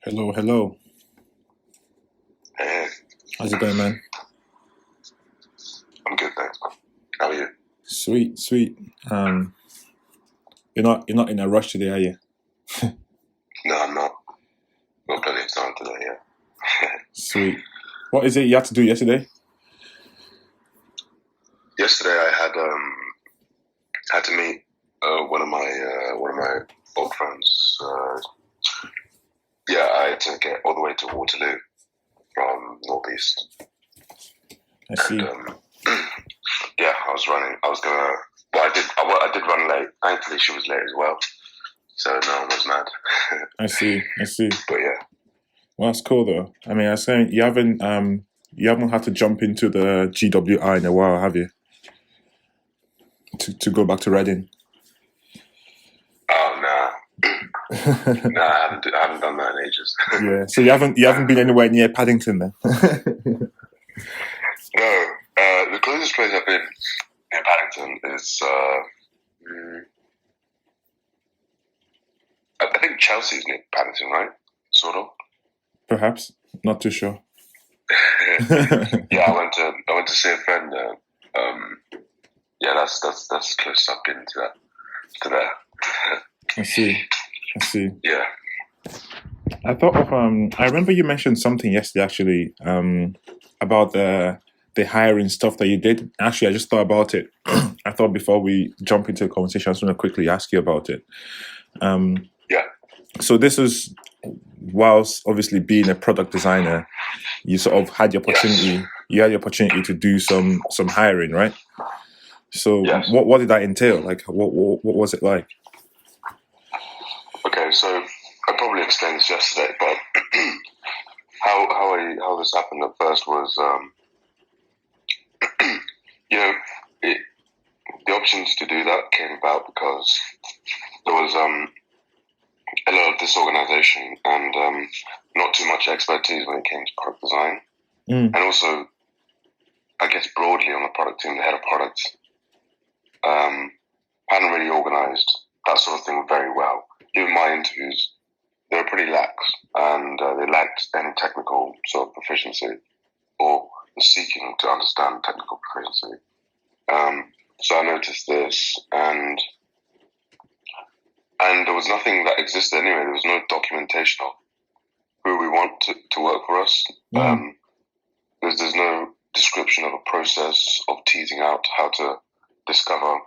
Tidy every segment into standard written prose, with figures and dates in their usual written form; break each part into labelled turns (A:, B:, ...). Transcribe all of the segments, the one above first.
A: Hello, hello.
B: Hey,
A: How's it going, man?
B: I'm good, thanks, man. How are you?
A: Sweet, sweet. You're not in a rush today, are you?
B: No, I'm not. Got plenty of time today, yeah.
A: Sweet. What is it you had to do yesterday?
B: Yesterday I had to meet one of my old friends. Yeah, I had to get all the way to Waterloo from Northeast,
A: I
B: and
A: see.
B: yeah, I was running. I was gonna. Well, I did run late. Thankfully, she was late as well, so no one was mad.
A: I see. I see.
B: But yeah,
A: Well, that's cool though. I mean, I was saying you haven't had to jump into the GWI in a while, have you? To go back to Reading.
B: oh no, no, I haven't done that in ages.
A: Yeah. So you haven't been anywhere near Paddington then.
B: No, the closest place I've been in Paddington is, I think Chelsea's near Paddington, right? Sort of.
A: Perhaps. Not too sure.
B: Yeah, I went to see a friend there. Yeah, that's close up into that to there.
A: I see. I see.
B: Yeah.
A: I thought of I remember you mentioned something yesterday actually about the hiring stuff that you did. Actually, I just thought about it. I thought before we jump into the conversation, I was going to quickly ask you about it. Um,
B: Yeah.
A: so this is whilst obviously being a product designer, you sort of had the opportunity.
B: Yes.
A: You had the opportunity to do some hiring, right? So
B: Yes.
A: what did that entail? Like what was it like?
B: Okay, so I probably explained this yesterday, but how this happened at first was, you know, it, the opportunity to do that came about because there was a lot of disorganization and not too much expertise when it came to product design.
A: Mm,
B: And also, I guess broadly on the product team, the head of product hadn't really organized that sort of thing very well. Even my interviews, they were pretty lax and they lacked any technical sort of proficiency or seeking to understand technical proficiency. So I noticed this, and there was nothing that existed anyway. There was no documentation of who we want to work for us.
A: mm,
B: There's no description of a process of teasing out how to discover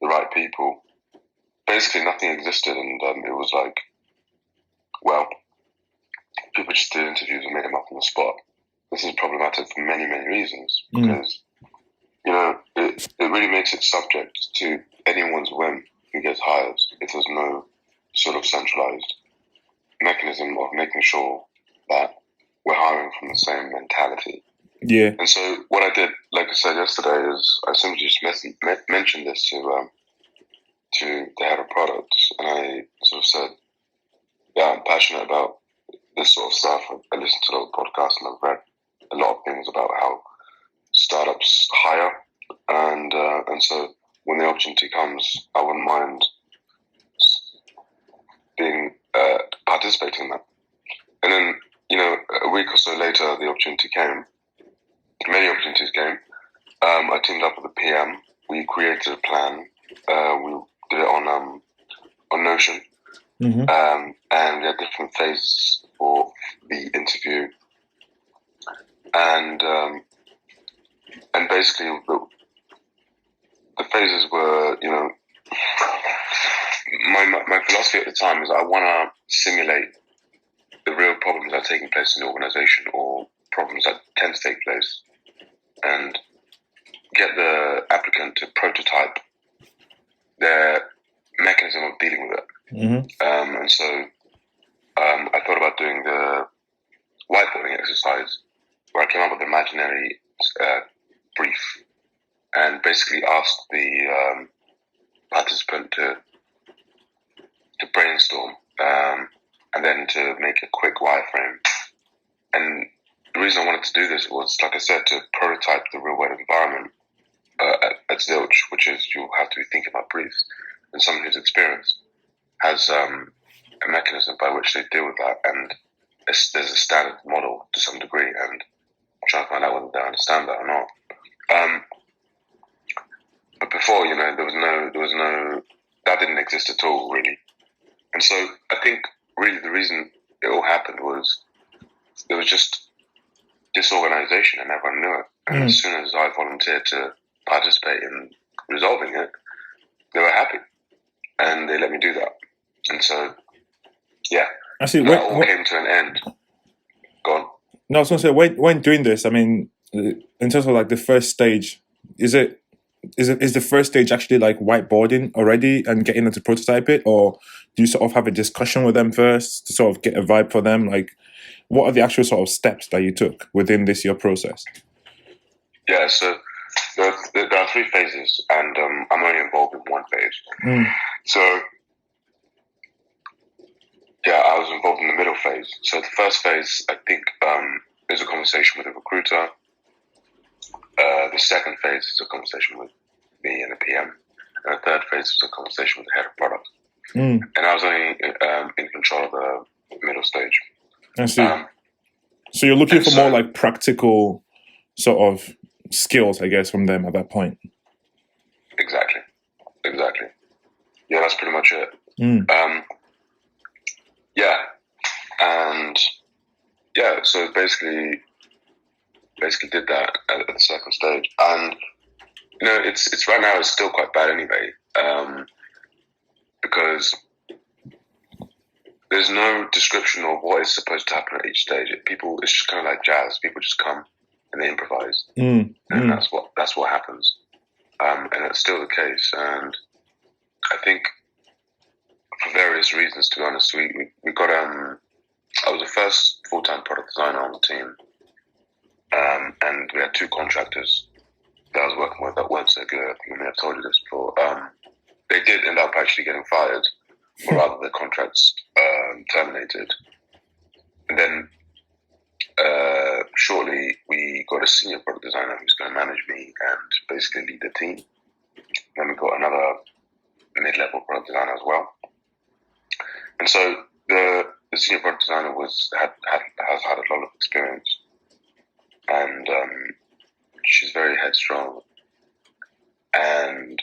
B: the right people. Basically, nothing existed, and it was like, well, people just did interviews and made them up on the spot. This is problematic for many, many reasons
A: mm.
B: because it really makes it subject to anyone's whim who gets hired if there's no sort of centralized mechanism of making sure that we're hiring from the same mentality.
A: Yeah.
B: And so what I did, like I said yesterday, is I simply just mentioned this to the head of products, and I sort of said, "Yeah, I'm passionate about this sort of stuff. I listened to a lot of podcasts and I've read a lot of things about how startups hire, and so when the opportunity comes, I wouldn't mind being participating in that." And then a week or so later, the opportunity came. Many opportunities came. I teamed up with the PM. We created a plan. We did it on Notion,
A: Mm-hmm.
B: and we had different phases for the interview, and basically the phases were, my philosophy at the time is I want to simulate the real problems that are taking place in the organization or problems that tend to take place, and get the applicant to prototype their mechanism of dealing with it.
A: Mm-hmm.
B: And so I thought about doing the whiteboarding exercise where I came up with an imaginary brief and basically asked the participant to brainstorm and then to make a quick wireframe. And the reason I wanted to do this was, like I said, to prototype the real world environment at Zilch, which is you have to be thinking about briefs, and someone who's experienced has a mechanism by which they deal with that. And there's a standard model to some degree, and I'm trying to find out whether they understand that or not. But before, there was no that didn't exist at all, really. And so I think really the reason it all happened was there was just disorganization, and everyone knew it. And as soon as I volunteered to participate in resolving it, they were happy, and they let me do that. And so, yeah, that all came to an end. Go on.
A: No, I was going to say, when doing this, I mean, in terms of like the first stage, is the first stage actually like whiteboarding already and getting them to prototype it, or do you sort of have a discussion with them first to sort of get a vibe for them? Like, what are the actual sort of steps that you took within this year process?
B: Yeah, so there are 3 phases, and I'm only involved in one phase. So, yeah, I was involved in the middle phase. So the first phase, I think, is a conversation with a recruiter. The second phase is a conversation with me and the PM. And the third phase is a conversation with the head of product. And I was only in control of the middle stage.
A: I see. So you're looking for more like practical sort of skills, I guess, from them at that point.
B: Exactly. Yeah, that's pretty much it. Yeah, and yeah, so basically did that at the second stage, and it's right now it's still quite bad anyway, because there's no description of what is supposed to happen at each stage. It's just kind of like jazz. People just come and they improvise, and that's what happens, and it's still the case. And I think for various reasons, to be honest, we got I was the first full-time product designer on the team, and we had 2 contractors that I was working with that weren't so good. I think I may have told you this before. They did end up actually getting fired, or rather the contracts terminated. And then shortly we got a senior product designer who's going to manage me and basically lead the team. Then we got another mid-level product designer as well. And so the senior product designer has had a lot of experience, and she's very headstrong and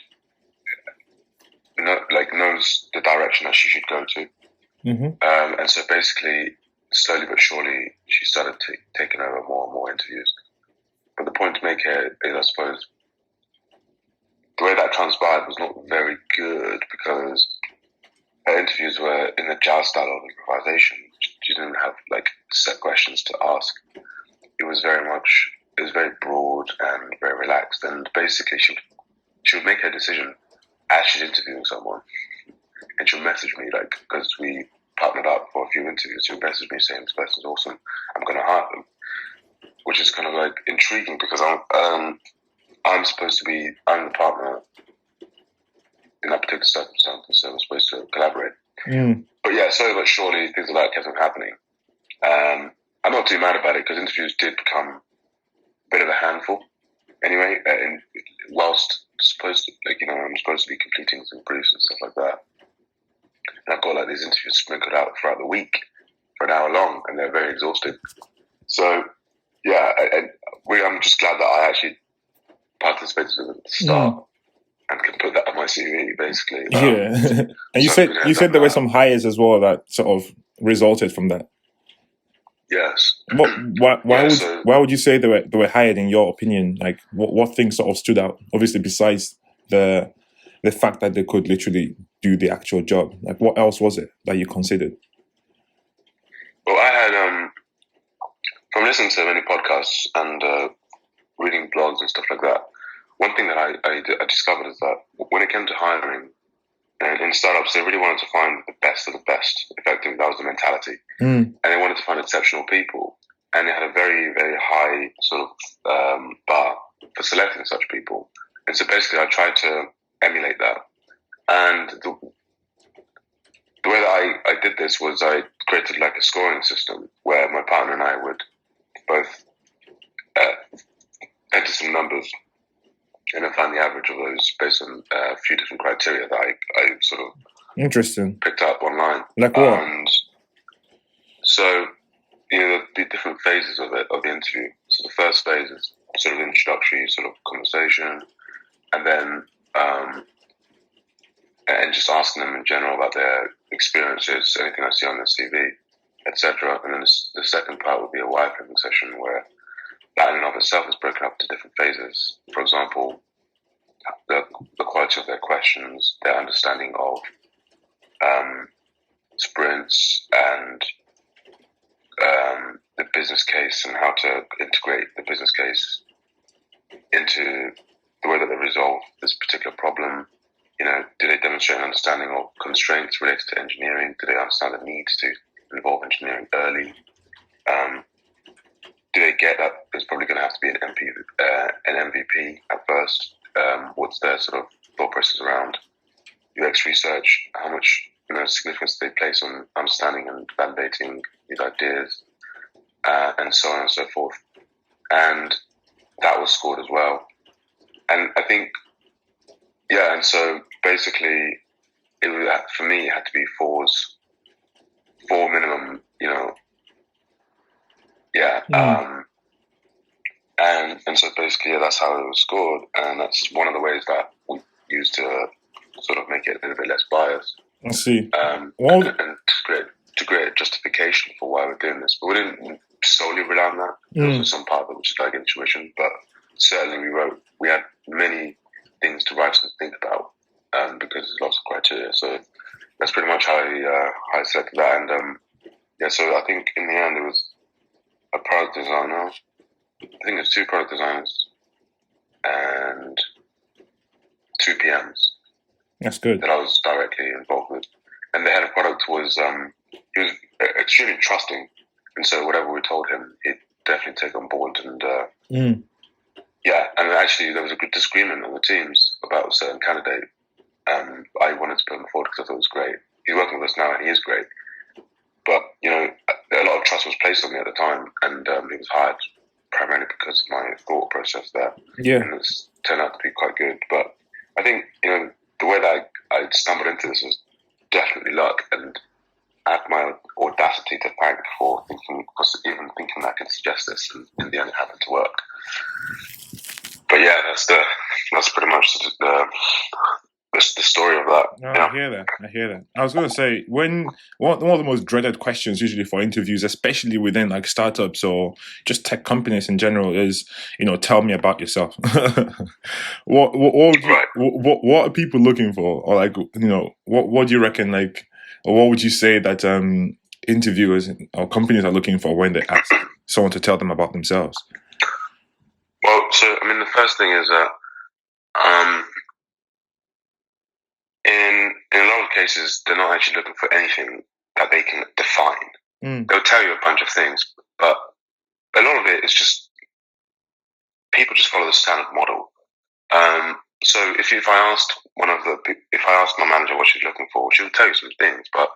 B: knows the direction that she should go to. And so basically, slowly but surely, she started taking over more and more interviews. But the point to make here is, I suppose, the way that transpired was not very good, because her interviews were in the jazz style of improvisation. She didn't have like set questions to ask. It was very broad and very relaxed. And basically, she would make her decision as she's interviewing someone, and she'll message me, like, because we partnered up for a few interviews. She'll message me saying, "This person's awesome. I'm going to hire them," which is kind of like intriguing, because I'm the partner in that particular circumstance, so we're supposed to collaborate. But yeah, slowly but surely, things like that kept on happening. I'm not too mad about it, because interviews did become a bit of a handful. Anyway, whilst I'm supposed to be completing some briefs and stuff like that, and I've got like these interviews sprinkled out throughout the week for an hour long, and they're very exhausting. So yeah, I'm just glad that I actually participated at the start. And can put that on my CV, basically.
A: Yeah, and you said there were some hires as well that sort of resulted from that.
B: Yes.
A: Why would you say they were hired, in your opinion? Like, what things sort of stood out? Obviously, besides the fact that they could literally do the actual job. Like, what else was it that you considered?
B: Well, I had from listening to many podcasts and reading blogs and stuff like that. One thing that I discovered is that when it came to hiring, in startups, they really wanted to find the best of the best. Effectively, that was the mentality. And they wanted to find exceptional people. And they had a very, very high sort of bar for selecting such people. And so basically, I tried to emulate that. And the way that I did this was I created like a scoring system where my partner and I would both enter some numbers and then find the average of those based on a few different criteria that I sort of
A: interesting
B: picked up online.
A: Like what?
B: And so the different phases of it, of the interview. So the first phase is sort of introductory sort of conversation, and then and just asking them in general about their experiences, anything I see on their CV, etc. And then the second part would be a wireframing session where that in and of itself is broken up into different phases. For example, the quality of their questions, their understanding of sprints and the business case and how to integrate the business case into the way that they resolve this particular problem. Do they demonstrate an understanding of constraints related to engineering? Do they understand the needs to involve engineering early? Do they get that there's probably going to have to be an MVP at first? What's their sort of thought process around UX research? How much significance do they place on understanding and validating these ideas, and so on and so forth? And that was scored as well. And I think, and so basically, for me, it had to be four minimum, and so basically, that's how it was scored, and that's one of the ways that we used to sort of make it a little bit less biased.
A: I see.
B: And to create a justification for why we're doing this, but we didn't solely rely on that. There was some part of it which is like intuition, but certainly we had many things to write and think about, because there's lots of criteria. So that's pretty much how I selected that. And so I think in the end there was a product designer. I think there's 2 product designers and 2 PMs.
A: That's good.
B: That I was directly involved with. And the head of product was he was extremely trusting, and so whatever we told him, he'd definitely take on board. And and actually there was a good disagreement on the teams about a certain candidate. I wanted to put him forward because I thought it was great. He's working with us now, and he is great. But a lot of trust was placed on me at the time, and he was hired primarily because of my thought process there. And it's turned out to be quite good. But I think the way that I stumbled into this was definitely luck, and I have my audacity to thank for even thinking that I could suggest this, and in the end it happened to work. But yeah, that's pretty much the story of that.
A: I hear that. I was going to say, one of the most dreaded questions usually for interviews, especially within like startups or just tech companies in general, is tell me about yourself. What are people looking for, or like what do you reckon, like, or what would you say that interviewers or companies are looking for when they ask someone to tell them about themselves?
B: Well, so I mean, the first thing is that in a lot of cases, they're not actually looking for anything that they can define. They'll tell you a bunch of things, but a lot of it is just people just follow the standard model. So if I asked my manager what she's looking for, she would tell you some things, but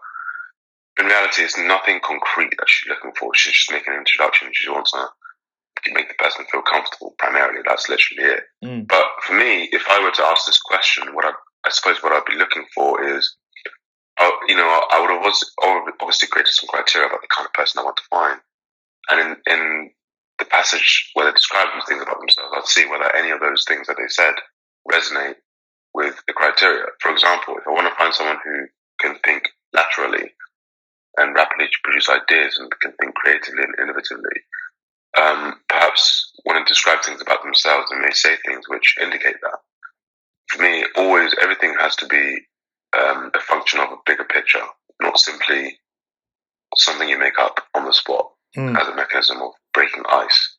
B: in reality, it's nothing concrete that she's looking for. She's just making an introduction. She wants to make the person feel comfortable. Primarily, that's literally it. But for me, if I were to ask this question, I suppose what I'd be looking for is, I would have obviously created some criteria about the kind of person I want to find. And in the passage where they describe these things about themselves, I'd see whether any of those things that they said resonate with the criteria. For example, if I want to find someone who can think laterally and rapidly produce ideas and can think creatively and innovatively, perhaps when they describe things about themselves, they may say things which indicate that. For me, always everything has to be a function of a bigger picture, not simply something you make up on the spot as a mechanism of breaking ice.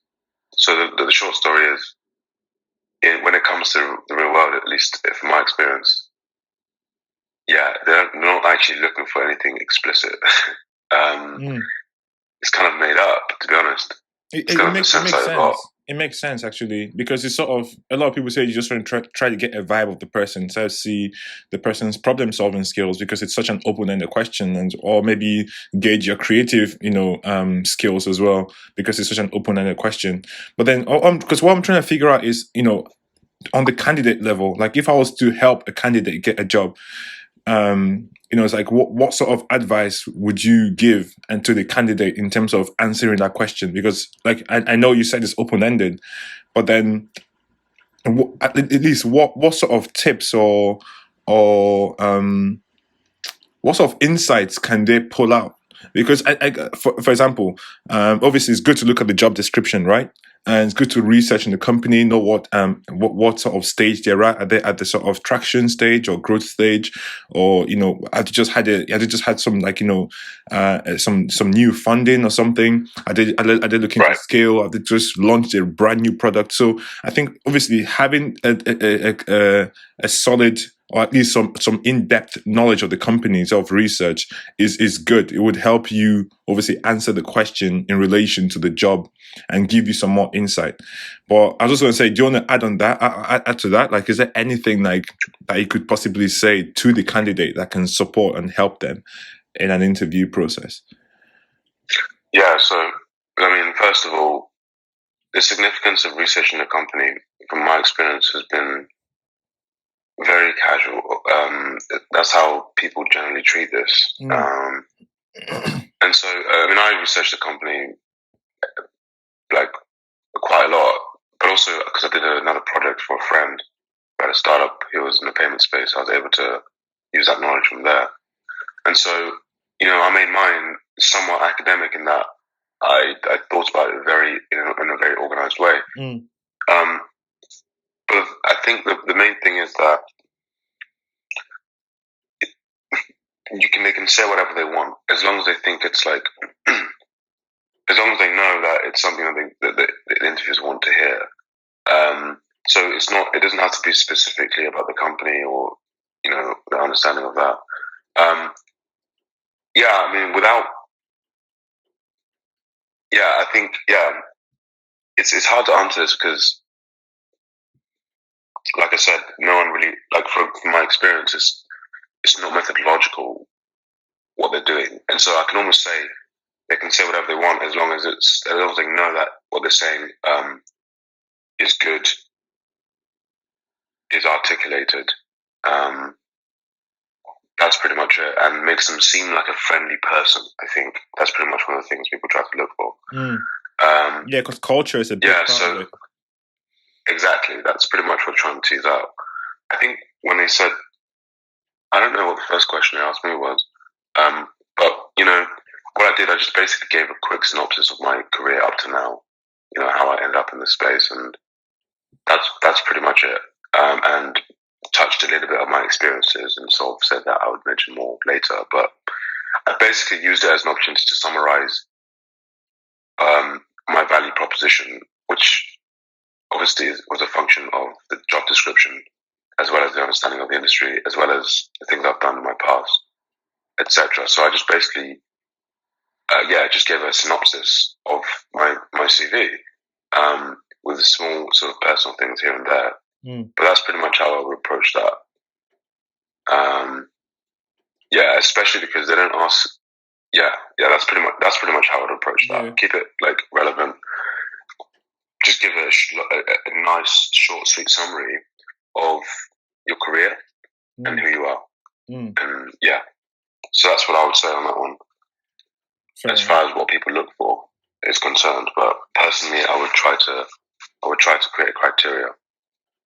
B: So the short story is, when it comes to the real world, at least from my experience, they're not actually looking for anything explicit. It's kind of made up, to be honest.
A: It makes sense. It makes sense, actually, because it's sort of, a lot of people say you just want to try to get a vibe of the person, so see the person's problem solving skills, because it's such an open-ended question, or maybe gauge your creative, skills as well, because it's such an open-ended question. But then, because what I'm trying to figure out is, on the candidate level, like if I was to help a candidate get a job, it's like what sort of advice would you give and to the candidate in terms of answering that question? Because like I know you said it's open ended, but then at least what sort of tips or what sort of insights can they pull out? Because for example, obviously it's good to look at the job description, right? And it's good to research in the company, know what sort of stage they're at. Are they at the sort of traction stage or growth stage, or have they just had some like some new funding or something? Are they looking to scale? Have they just launched a brand new product? So I think obviously having a solid or at least some in-depth knowledge of the company's of research is good. It would help you obviously answer the question in relation to the job and give you some more insight. But I was just going to say, do you want to add on that? Add to that? Like, is there anything like that you could possibly say to the candidate that can support and help them in an interview process?
B: Yeah. So, I mean, first of all, the significance of researching a company, from my experience, has been very casual. That's how people generally treat this. And so, I mean, I researched the company like quite a lot, but also because I did another project for a friend at a startup who was in the payment space. I was able to use that knowledge from there. And so, I made mine somewhat academic in that I thought about it very, in a very organized way. But I think the main thing is that they can say whatever they want as long as they think it's like, as long as they know that it's something that the interviewers want to hear. So it doesn't have to be specifically about the company or the understanding of that. I mean, I think it's hard to answer this because, like I said, no one really, like from my experience, it's not methodological what they're doing, and so I can almost say they can say whatever they want as long as they know that what they're saying is good, is articulated. That's pretty much it, and makes them seem like a friendly person. I think that's pretty much one of the things people try to look for.
A: Yeah, because culture is a big part of it.
B: Exactly, that's pretty much what I'm trying to tease out. I think when they said, I don't know what the first question they asked me was, but what I did, I just basically gave a quick synopsis of my career up to now. How I ended up in this space, and that's pretty much it. And touched a little bit of my experiences and sort of said that I would mention more later. But I basically used it as an opportunity to summarize my value proposition, which obviously was a function of the job description, as well as the understanding of the industry, as well as the things I've done in my past, etc. So I just basically, just gave a synopsis of my CV with small sort of personal things here and there. But that's pretty much how I would approach that. Especially because they don't ask. That's pretty much how I would approach that. Keep it like relevant. Just give it a nice, short, sweet summary of your career and who you are. And so that's what I would say on that one. As far as what people look for is concerned, but personally, I would try to create a criteria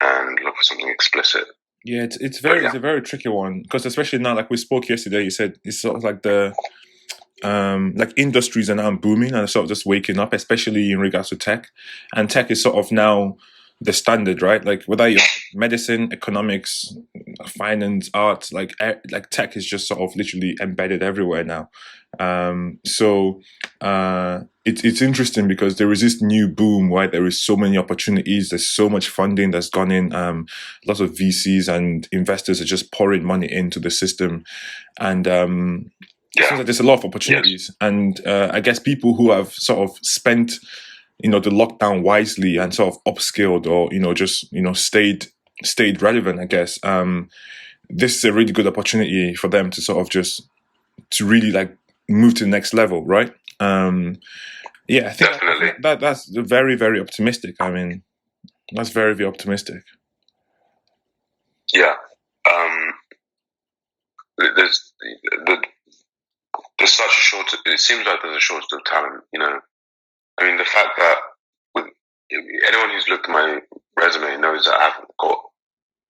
B: and look for something explicit.
A: Yeah, it's a very tricky one because especially now, like we spoke yesterday, you said it's sort of like the like industries are now booming and sort of just waking up, especially in regards to tech, and tech is sort of now the standard, right? Like whether you're medicine, economics, finance, art, like tech is just sort of literally embedded everywhere now. It's interesting because there is this new boom where there is so many opportunities, there's so much funding that's gone in, lots of VCs and investors are just pouring money into the system, and it seems like there's a lot of opportunities. And I guess people who have sort of spent the lockdown wisely and sort of upskilled or just stayed relevant, I guess this is a really good opportunity for them to sort of just to really like move to the next level, right? I think that's very, very optimistic. I mean, that's very, very optimistic.
B: there's such a shortage. It seems like there's a shortage of talent. I mean, the fact that with anyone who's looked at my resume knows that I've got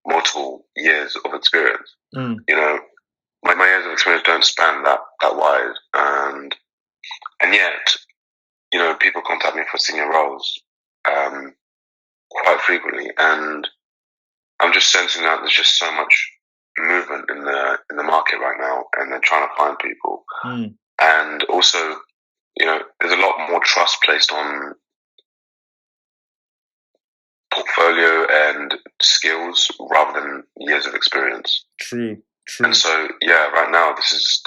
B: multiple years of experience.
A: Mm.
B: My years of experience don't span that wide, and yet, people contact me for senior roles quite frequently, and I'm just sensing that there's just so much movement in the market right now, and they're trying to find people, and also, there's a lot more trust placed on portfolio and skills rather than years of experience.
A: True.
B: And so, yeah, right now it's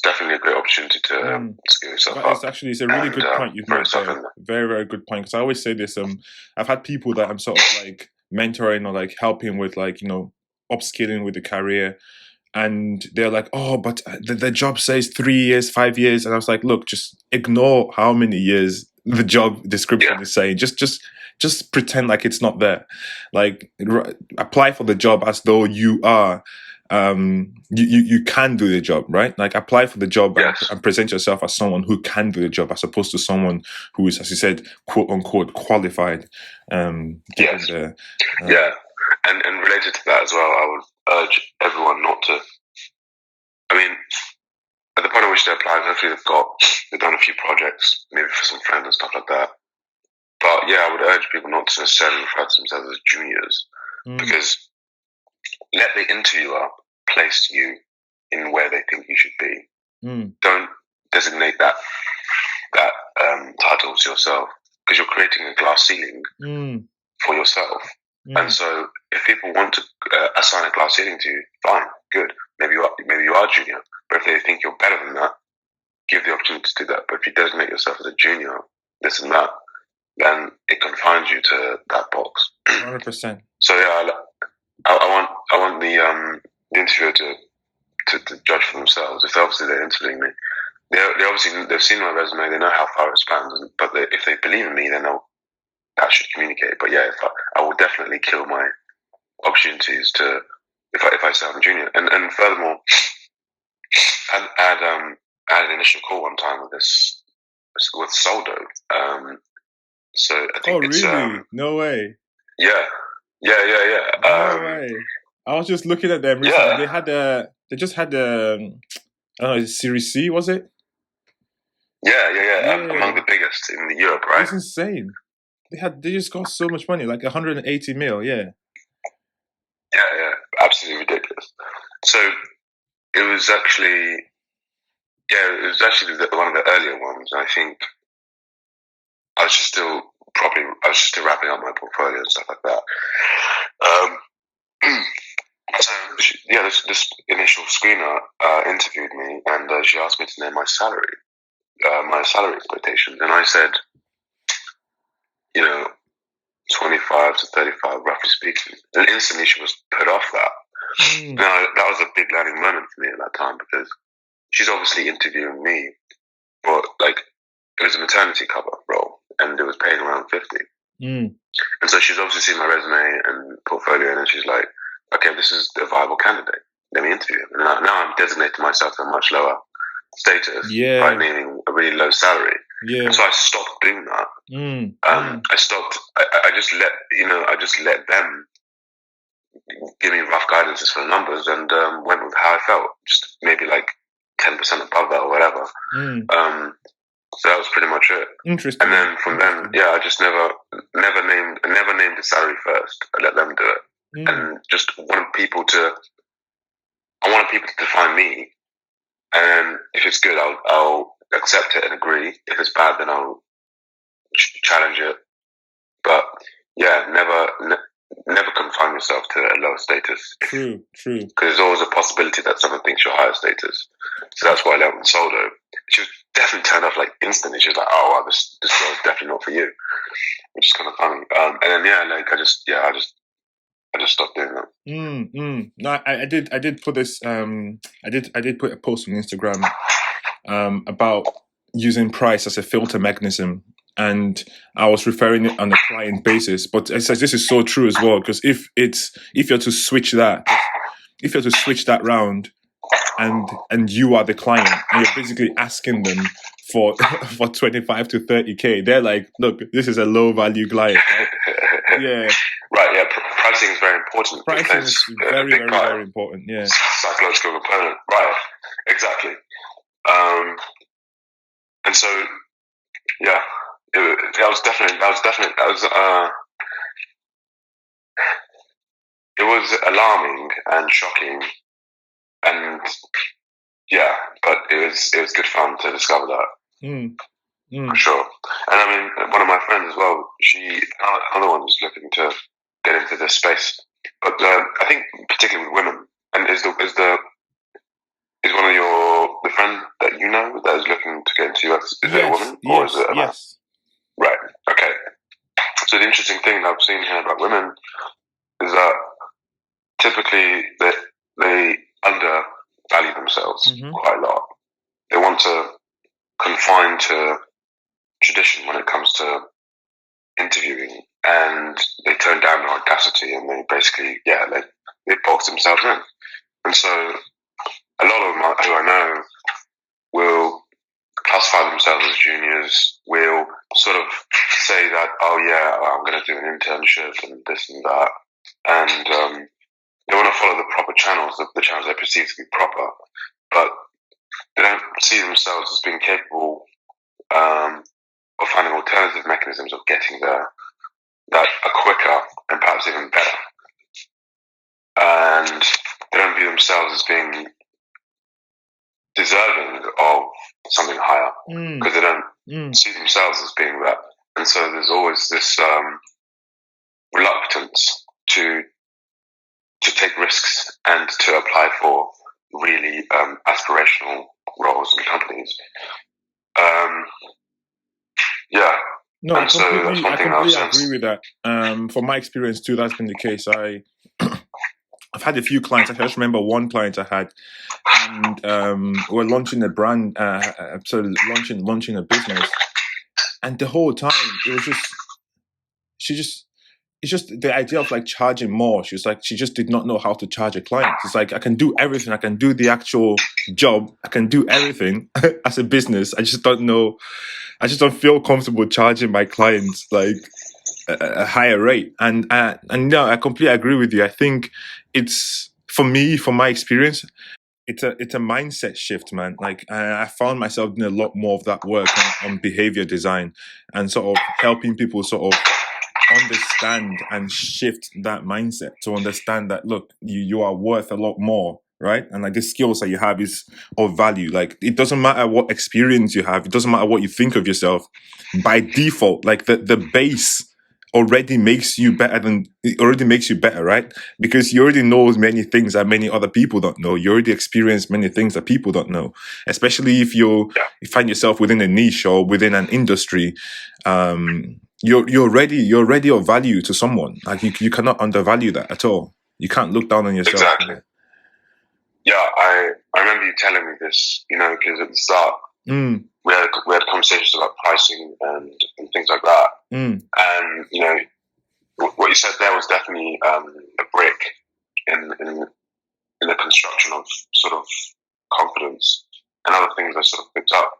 B: definitely a great opportunity to skill yourself up.
A: It's a really good point you've made there. Very, very good point. Because I always say this. I've had people that I'm sort of like mentoring or like helping with, like, upskilling with the career, and they're like, "Oh, but the job says 3 years, 5 years," and I was like, "Look, just ignore how many years the job description is saying. Just pretend like it's not there. Like, apply for the job as though you are." You can do the job, right? Like, apply for the job and present yourself as someone who can do the job, as opposed to someone who is, as you said, quote unquote, qualified. And
B: related to that as well, I would urge everyone not to. I mean, at the point at which they're applying, hopefully they've done a few projects, maybe for some friends and stuff like that. But yeah, I would urge people not to necessarily refer to themselves as juniors, because let the interviewer place you in where they think you should be. Don't designate that title to yourself, because you're creating a glass ceiling for yourself. And so, if people want to assign a glass ceiling to you, fine, good. Maybe you are junior. But if they think you're better than that, give the opportunity to do that. But if you designate yourself as a junior, this and that, then it confines you to that box.
A: 100%.
B: So yeah, I want the interviewer to judge for themselves. If they're interviewing me, they've seen my resume, they know how far it spans. But if they believe in me, then that should communicate. But yeah, I will definitely kill my opportunities to if I sound junior. And furthermore, I had an initial call one time with Soldo. So I think
A: it's really? No way.
B: Yeah.
A: No way. I was just looking at them recently.
B: Yeah.
A: They just had I don't know, Series C, was it?
B: Yeah. Among the biggest in Europe, right?
A: It's insane. They just got so much money, like 180 mil, yeah.
B: Yeah, absolutely ridiculous. So it was actually one of the earlier ones. I think I was just still wrapping up my portfolio and stuff like that. So yeah, this initial screener interviewed me, and she asked me to name my salary expectations, and I said, 25 to 35, roughly speaking. And instantly she was put off that. Now, that was a big learning moment for me at that time, because she's obviously interviewing me for, like, it was a maternity cover role, and it was paying around 50. And so she's obviously seen my resume and portfolio, and then she's like, okay, this is a viable candidate. Let me interview him. And now I'm designating myself to a much lower status by naming a really low salary. Yeah. And so I stopped doing that. I stopped. I just let them give me rough guidances for the numbers, and went with how I felt. Just maybe like 10% above that or whatever. So that was pretty much it.
A: Interesting.
B: And then from then, I just never named the salary first. I let them do it, and just wanted people to define me. And if it's good, I'll accept it and agree. If it's bad, then I'll challenge it. But yeah, never confine yourself to a lower status.
A: True.
B: Because there's always a possibility that someone thinks you're higher status. So that's why I learned with Soldo. She was definitely turned off like instantly. She was like, "Oh, wow, this role is definitely not for you," which is kind of funny. And then I just stopped doing that.
A: No, I did put this. I did put a post on Instagram about using price as a filter mechanism, and I was referring it on a client basis. But it says this is so true as well, because if you're to switch that, if you're to switch that round, and you are the client, and you're basically asking them for 25 to 30K, they're like, look, this is a low value client, right? Yeah.
B: Right, yeah, pricing is very important.
A: Pricing is very, very, very important, yeah.
B: Psychological component, right, exactly. And so, yeah, it was alarming and shocking, and yeah, but it was good fun to discover that. For sure. And I mean, one of my friends as well, another one who's looking to get into this space. But I think particularly with women, and is one of the friend that you know that is looking to get into UX, is it a woman or is it a man?
A: Yes.
B: Right. Okay. So the interesting thing that I've seen here about women is that typically they undervalue themselves quite a lot. They want to confine to tradition when it comes to interviewing, and they tone down their audacity, and they basically, they box themselves in. And so a lot of them who I know will classify themselves as juniors, will sort of say that, oh yeah, I'm going to do an internship and this and that, and they want to follow the proper channels, the channels they perceive to be proper, but they don't see themselves as being capable of finding alternative mechanisms of getting there that are quicker and perhaps even better. And they don't view themselves as being deserving of something higher because they don't see themselves as being that. And so there's always this reluctance to take risks and to apply for really aspirational roles in companies.
A: No, I completely agree with that. From my experience too, that's been the case. I've had a few clients. I just remember one client I had, and we're launching a brand, launching a business, and the whole time it was it's just the idea of like charging more. She was like, she just did not know how to charge a client. It's like, I can do everything. I can do the actual job. I can do everything as a business. I just don't feel comfortable charging my clients like a higher rate. And no, I completely agree with you. I think it's, for me, from my experience, it's a mindset shift, man. Like I found myself doing a lot more of that work on behavior design and sort of helping people sort of understand and shift that mindset to understand that, look, you are worth a lot more, right? And like the skills that you have is of value. Like it doesn't matter what experience you have, it doesn't matter what you think of yourself. By default, like the base already makes you better, right? Because you already know many things that many other people don't know. You already experienced many things that people don't know, especially if you find yourself within a niche or within an industry. You're already of value to someone. Like you cannot undervalue that at all. You can't look down on yourself.
B: Exactly. Yeah, I remember you telling me this, because at the start we had conversations about pricing and things like that. And what you said there was definitely a brick in the construction of sort of confidence and other things I sort of picked up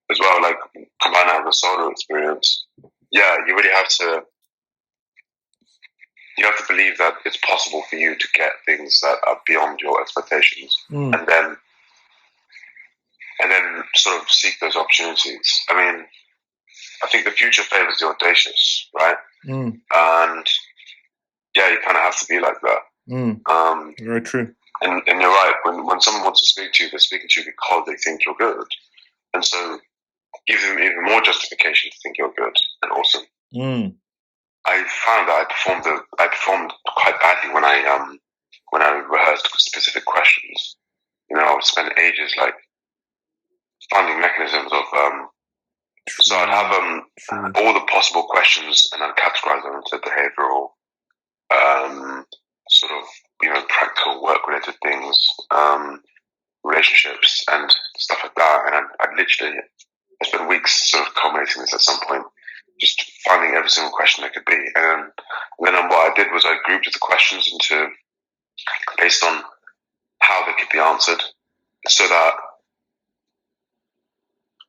B: as well, like combine that with the solo experience. Yeah, you really have to believe that it's possible for you to get things that are beyond your expectations, and then sort of seek those opportunities. I mean, I think the future favors the audacious, right? And yeah, you kind of have to be like that.
A: Very true.
B: And you're right. When someone wants to speak to you, they're speaking to you because they think you're good, and so give them even more justification to think you're good and awesome. I found that I performed quite badly when I rehearsed specific questions. I would spend ages like finding mechanisms of so I'd have all the possible questions and I'd categorize them into behavioral, sort of practical work related things, relationships and stuff like that. And I spent weeks sort of culminating this at some point, just finding every single question there could be. And then what I did was I grouped the questions based on how they could be answered, so that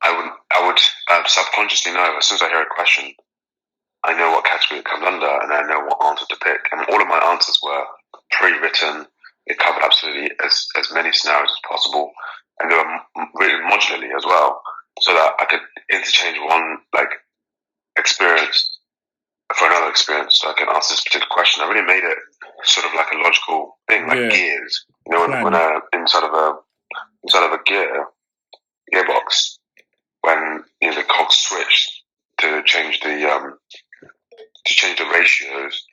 B: I would subconsciously know as soon as I hear a question, I know what category it comes under, and I know what answer to pick. And all of my answers were pre-written. It covered absolutely as many scenarios as possible, and they were written modularly as well, so that I could interchange one experience for another experience, so I can answer this particular question. I really made it sort of like a logical thing, like gears. When inside of a gearbox, when the cogs switch to change the ratios,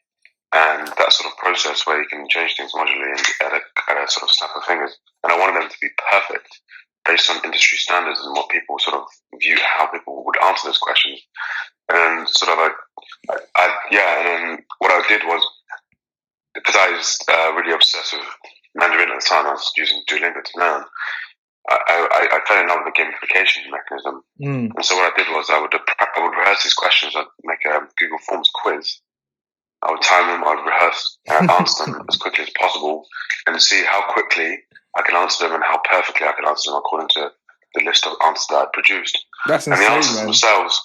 B: and that sort of process where you can change things modularly and at a sort of snap of fingers. And I wanted them to be perfect based on industry standards and what people sort of view, how people would answer those questions. And sort of and then what I did was, because I was really obsessed with Mandarin at the time, I was using Duolingo to learn. I fell in love with the gamification mechanism, and so what I did was I would rehearse these questions. I'd make a Google Forms quiz. I would time them. I'd rehearse and I'd answer them as quickly as possible, and see how quickly I can answer them and how perfectly I can answer them according to the list of answers that I produced.
A: That's insane,
B: and the answers themselves,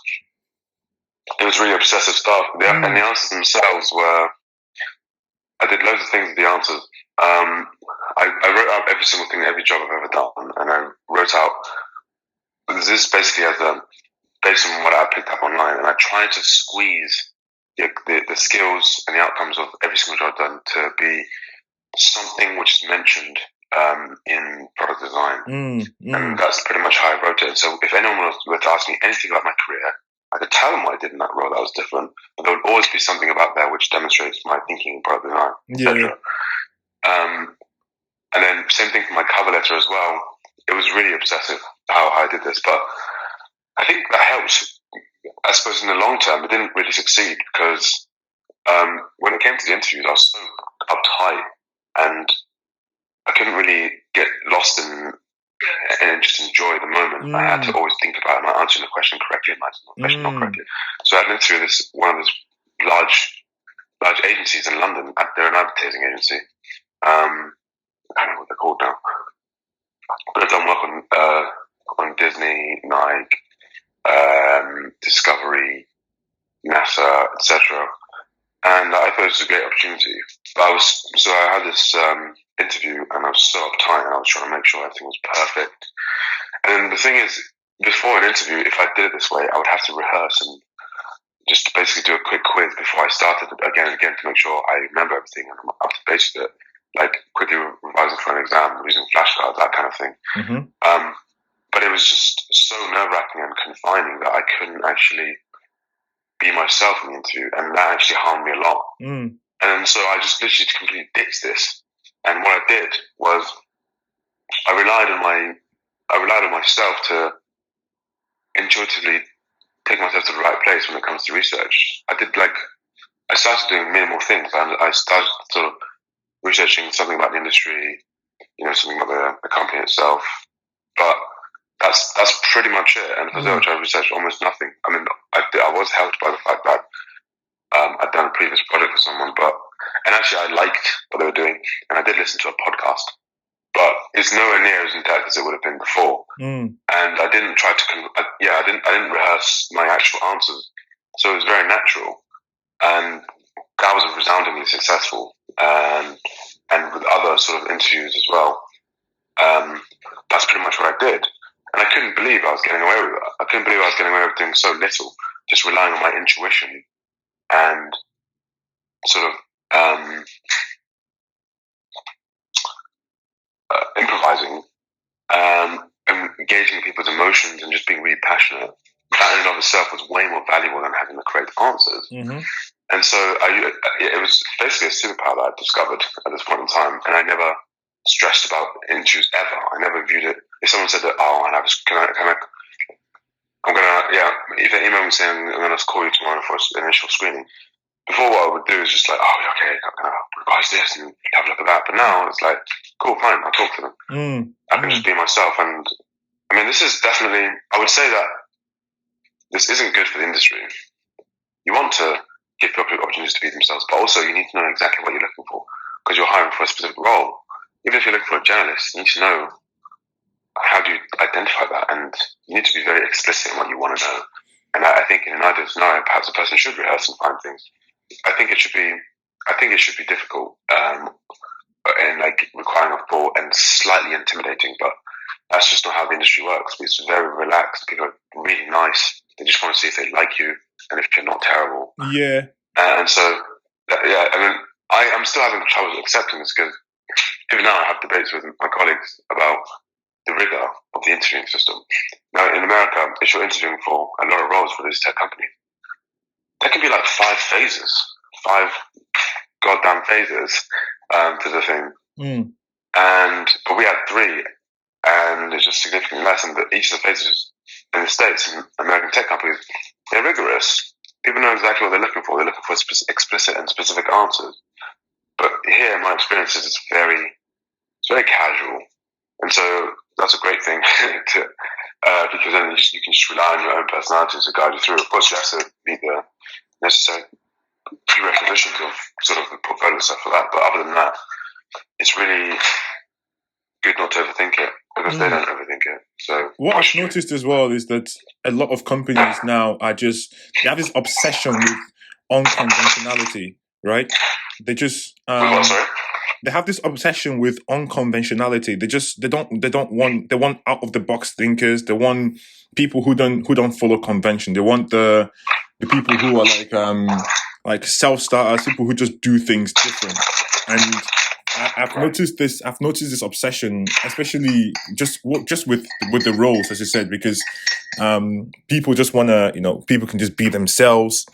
B: it was really obsessive stuff. And the answers themselves were, I did loads of things with the answers. I wrote out every single thing, every job I've ever done, and I wrote out, this is basically based on what I picked up online, and I tried to squeeze the skills and the outcomes of every single job I've done to be something which is mentioned in product design. And that's pretty much how I wrote it. So if anyone were to ask me anything about my career, I could tell them what I did in that role that was different, but there would always be something about there which demonstrates my thinking in product design, etc. And then same thing for my cover letter as well. It was really obsessive how I did this, but I think that helps. I suppose in the long term, it didn't really succeed because when it came to the interviews, I was so uptight and I couldn't really get lost in and just enjoy the moment. I had to always think about, am I answering the question correctly? Am I answering the question not correctly? So I had an interview with one of those large agencies in London. They're an advertising agency. I don't know what they're called now, but I've done work on Disney, Nike, Discovery, NASA, etc. And I thought it was a great opportunity. But I had this interview, and I was so uptight, and I was trying to make sure everything was perfect. And the thing is, before an interview, if I did it this way, I would have to rehearse and just basically do a quick quiz before I started again and again to make sure I remember everything and I'm up to date with it. Like quickly revising for an exam, using flashcards, that kind of thing. But it was just so nerve-wracking and confining that I couldn't actually be myself in the interview, and that actually harmed me a lot. And so I just literally completely ditched this. And what I did was I relied on myself to intuitively take myself to the right place when it comes to research. I started doing minimal things, and I started sort of researching something about the industry, something about the company itself. But that's pretty much it. And for Zilch, I researched almost nothing. I mean, I was helped by the fact that I'd done a previous project for someone, and actually I liked what they were doing, and I did listen to a podcast, but it's nowhere near as in depth as it would have been before. And I didn't try to, I didn't rehearse my actual answers, so it was very natural, and that was resoundingly successful. And with other sort of interviews as well, that's pretty much what I did. And I couldn't believe I was getting away with that. I couldn't believe I was getting away with doing so little, just relying on my intuition and sort of improvising, and engaging people's emotions and just being really passionate. That in and of itself was way more valuable than having the correct answers. And so it was basically a superpower that I discovered at this point in time, and I never stressed about interviews ever. I never viewed it. If someone said that, if they email me saying I'm going to call you tomorrow for an initial screening, before what I would do is just like, okay, I'm going to revise this and have a look at that. But now it's like, cool, fine, I'll talk to them. I can just be myself. And I mean, this is definitely, I would say that this isn't good for the industry. You want to give people opportunities to be themselves, but also you need to know exactly what you're looking for, because you're hiring for a specific role. even if you're looking for a journalist, you need to know how do you identify that, and you need to be very explicit in what you want to know. And I think in an ideal scenario, perhaps a person should rehearse and find things. I think it should be difficult, and like requiring a thought and slightly intimidating, but that's just not how the industry works. It's very relaxed. People are really nice. They just want to see if they like you and if you're not terrible.
A: Yeah.
B: And so, yeah, I mean, I'm still having trouble accepting this because even now I have debates with my colleagues about the rigor of the interviewing system. Now, in America, if you're interviewing for a lot of roles for this tech company, there can be like 5 phases, 5 goddamn phases to the thing. But we had 3, and it's just significantly less. And each of the phases in the States, in American tech companies, they're rigorous. People know exactly what they're looking for. They're looking for explicit and specific answers. But here, in my experience, it's very casual. And so that's a great thing because then you can just rely on your own personality to guide you through. Of course, you have to meet the necessary prerequisitions of sort of the portfolio stuff for that. But other than that, it's really good not to overthink it because they don't overthink it. So
A: what I've noticed as well is that a lot of companies now they have this obsession with unconventionality, right? They just they have this obsession with unconventionality. They want out of the box thinkers. They want people who don't follow convention. They want the people who are like self-starters, people who just do things different. And I've noticed this obsession, especially just with the roles, as you said, because people just want to, people can just be themselves.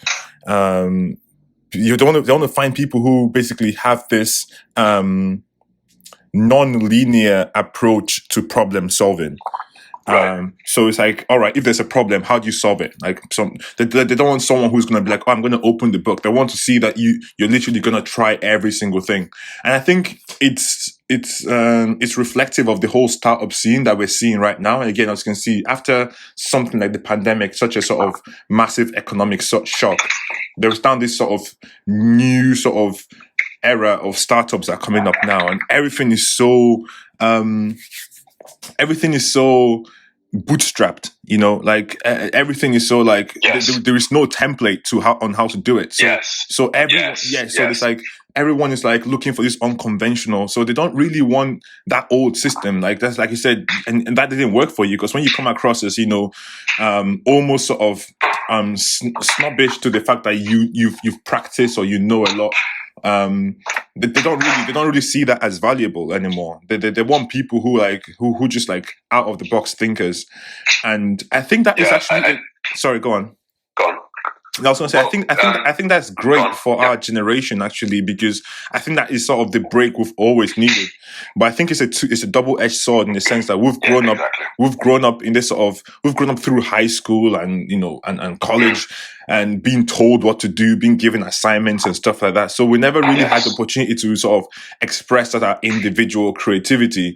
A: You don't want to find people who basically have this non-linear approach to problem solving. So it's like, all right, if there's a problem, how do you solve it? Like, they don't want someone who's going to be like, oh, I'm going to open the book. They want to see that you're literally going to try every single thing. And I think it's reflective of the whole startup scene that we're seeing right now. And again, as you can see, after something like the pandemic, such a sort of massive economic shock, there's now this sort of new sort of era of startups that are coming up now, and everything is so bootstrapped, like everything is so like there is no template on how to do it. So everyone, so it's like everyone is like looking for this unconventional. So they don't really want that old system. Like that's like you said, and that didn't work for you because when you come across as almost sort of snobbish to the fact that you've practiced or a lot. They don't really see that as valuable anymore. They want people who just like out of the box thinkers, and I think that is actually. Sorry, go on. I was going to say, I think that's great for our generation actually, because I think that is sort of the break we've always needed. But I think it's a double-edged sword in the sense that we've grown up in this we've grown up through high school and and college and being told what to do, being given assignments and stuff like that. So we never really had the opportunity to sort of express that our individual creativity.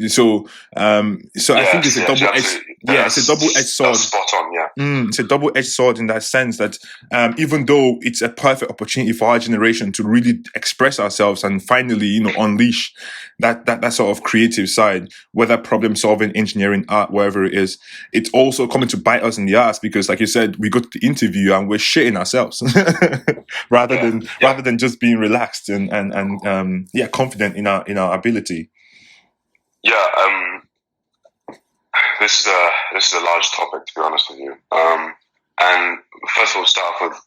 A: So I think it's a double-edged. Yeah, it's a double-edged sword.
B: That's spot on, yeah.
A: It's a double-edged sword in that sense that even though it's a perfect opportunity for our generation to really express ourselves and finally, unleash that sort of creative side, whether problem-solving, engineering, art, wherever it is, it's also coming to bite us in the ass because, like you said, we go to the interview and we're shitting ourselves rather than just being relaxed and confident in our ability.
B: Yeah. This is a large topic, to be honest with you. And first of all, start off with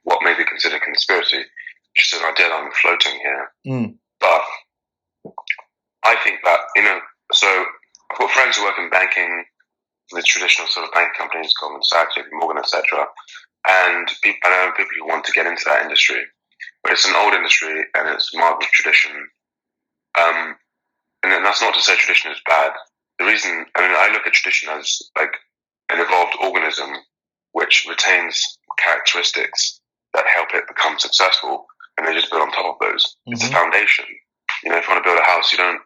B: what may be considered conspiracy, just an idea that I'm floating here. But I think that so I've got friends who work in banking, the traditional sort of bank companies, Goldman Sachs, JP Morgan, etc. And I know people who want to get into that industry, but it's an old industry and it's marked with tradition. And that's not to say tradition is bad. The reason, I look at tradition as like an evolved organism which retains characteristics that help it become successful, and they just build on top of those. Mm-hmm. It's a foundation. If you want to build a house, you don't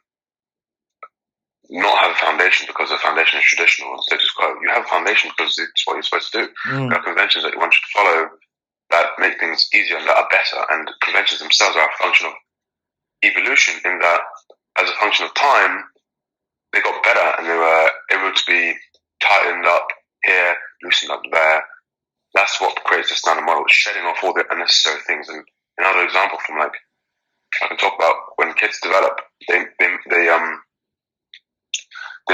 B: not have a foundation because the foundation is traditional and status quo. You have a foundation because it's what you're supposed to do. There are conventions that you want you to follow that make things easier and that are better, and conventions themselves are a function of evolution in that as a function of time, they got better and they were able to be tightened up here, loosened up there. That's what creates the standard model, shedding off all the unnecessary things. And another example from I can talk about when kids develop, they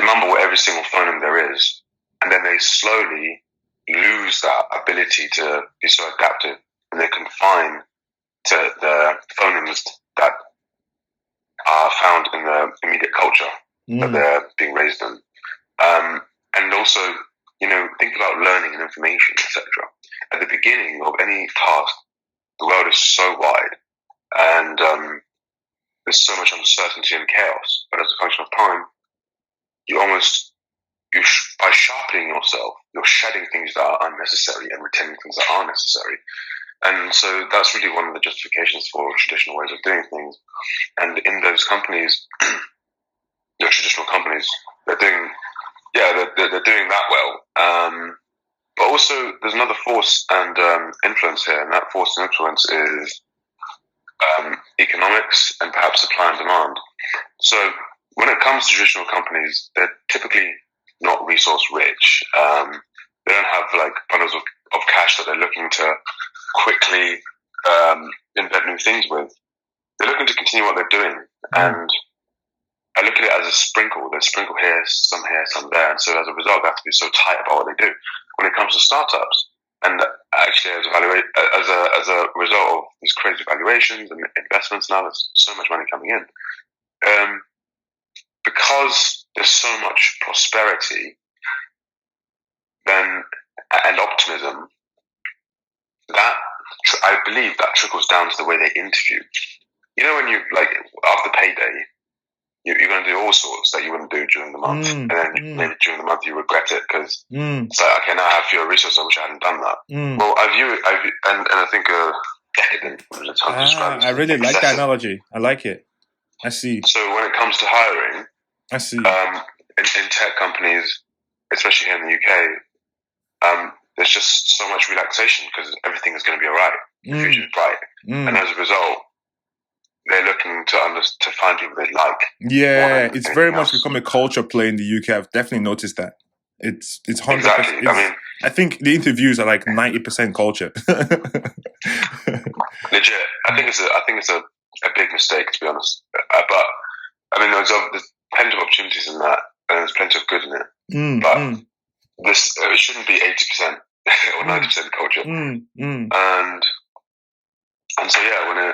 B: mumble every single phoneme there is, and then they slowly lose that ability to be so adaptive, and they confine to the phonemes that are found in the immediate culture that they're being raised in. And also, think about learning and information, etc. At the beginning of any task, the world is so wide, and there's so much uncertainty and chaos. But as a function of time, by sharpening yourself, you're shedding things that are unnecessary and retaining things that are necessary. And so that's really one of the justifications for traditional ways of doing things. And in those companies, the traditional companies, they're doing that well. But also, there's another force and influence here, and that force and influence is economics and perhaps supply and demand. So when it comes to traditional companies, they're typically not resource rich. They don't have bundles of cash that they're looking to quickly invent new things with. They're looking to continue what they're doing, and I look at it as a sprinkle. There's sprinkle here, some there, and so as a result, they have to be so tight about what they do. When it comes to startups, and actually as a result of these crazy valuations and investments, now there's so much money coming in, because there's so much prosperity, and optimism, that I believe that trickles down to the way they interview. When you after payday, you're going to do all sorts that you wouldn't do during the month, and then maybe during the month you regret it because it's like, okay, now I have fewer resources. I wish I hadn't done that. Well, I think decadent is how to describe it.
A: I really like that analogy. I like it. I see.
B: So when it comes to hiring,
A: I see.
B: In tech companies, especially here in the UK, there's just so much relaxation because everything is going to be all right. The future is bright, and as a result, they're looking to find people they like.
A: Yeah, it's very much become a culture play in the UK. I've definitely noticed that. It's 100%.
B: Exactly.
A: I think the interviews are 90% culture.
B: Legit. I think it's a big mistake, to be honest. But there's plenty of opportunities in that, and there's plenty of good in it. But this it shouldn't be 80% or 90% culture. And so yeah,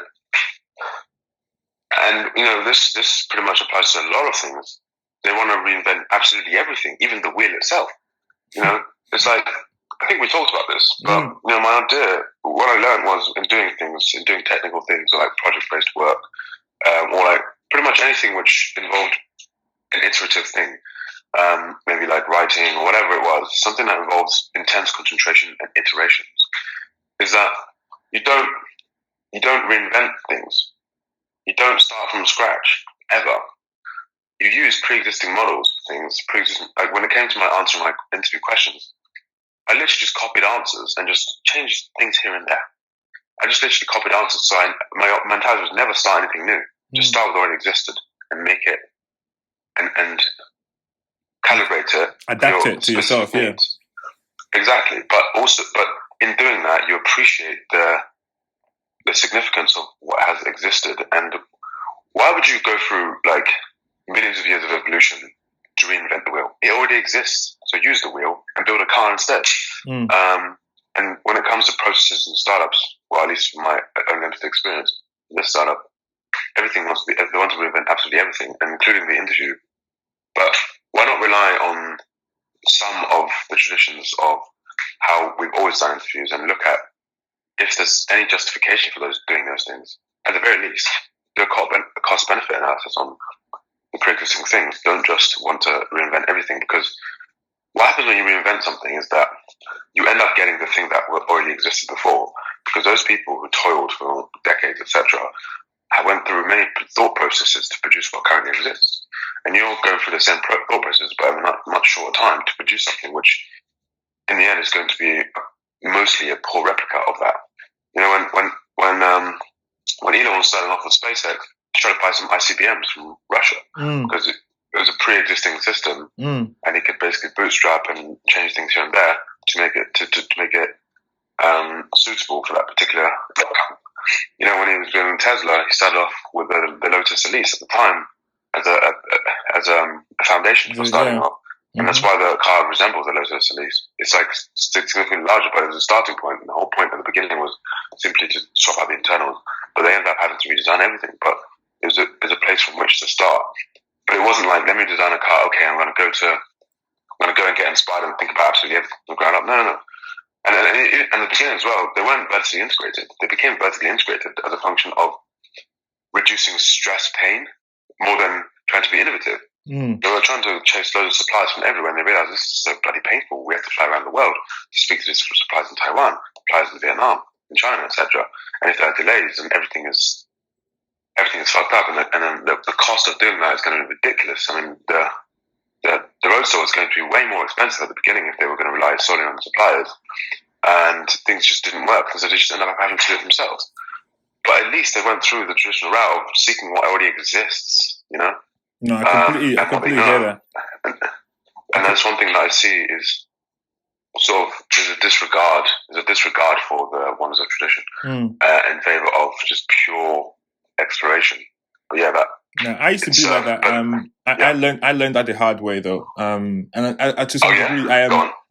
B: this pretty much applies to a lot of things. They want to reinvent absolutely everything, even the wheel itself. It's like, I think we talked about this, but my idea, what I learned was in doing technical things or project-based work, or pretty much anything which involved an iterative thing, maybe writing or whatever it was, something that involves intense concentration and iterations, is that you don't reinvent things. You don't start from scratch, ever. You use pre-existing models, things, when it came to my answering my interview questions, I literally just copied answers and just changed things here and there. I just literally copied answers, so my mentality was never start anything new. Just start with what already existed and make it, and calibrate it.
A: Adapt it to yourself, yeah.
B: Exactly, but in doing that, you appreciate the significance of what has existed. And why would you go through millions of years of evolution to reinvent the wheel? It already exists, so use the wheel and build a car instead. And when it comes to processes and startups, well, at least from my own limited experience, this startup, they want to reinvent absolutely everything, including the interview. But why not rely on some of the traditions of how we've always done interviews and look at if there's any justification for doing those things? At the very least, do a cost-benefit analysis on the pre-existing things. Don't just want to reinvent everything, because what happens when you reinvent something is that you end up getting the thing that already existed before, because those people who toiled for decades, etc., went through many thought processes to produce what currently exists. And you're going through the same thought process, but in a much shorter time to produce something which, in the end, is going to be mostly a poor replica of that. When Elon was starting off with SpaceX, tried to buy some ICBMs from Russia because it was a pre-existing system, and he could basically bootstrap and change things here and there to make it suitable for that particular. You know, when he was building Tesla, he started off with the Lotus Elise at the time as a foundation for starting off. And that's why the car resembles the Lotus Elise. It's like significantly larger, but it was a starting point. And the whole point at the beginning was simply to swap out the internals. But they ended up having to redesign everything. But it was a place from which to start. But it wasn't like, let me design a car. Okay, I'm going to go and get inspired and think about absolutely everything from the ground up. No. And at the beginning as well, they weren't vertically integrated. They became vertically integrated as a function of reducing stress, pain, more than trying to be innovative. They were trying to chase loads of suppliers from everywhere, and they realized this is so bloody painful. We have to fly around the world to speak to these suppliers in Taiwan, suppliers in Vietnam, in China, etc. And if there are delays, and everything is fucked up, and then the cost of doing that is going to be ridiculous. I mean, the Roadster was going to be way more expensive at the beginning if they were going to rely solely on the suppliers, and things just didn't work, so they just ended up having to do it themselves. But at least they went through the traditional route of seeking what already exists, you know.
A: No, I completely hear that.
B: And that's one thing that I see is sort of there's a disregard for the wonders of tradition in favor of just pure exploration. But yeah, that.
A: No, I used to be like that. I learned that the hard way though. And I to some degree,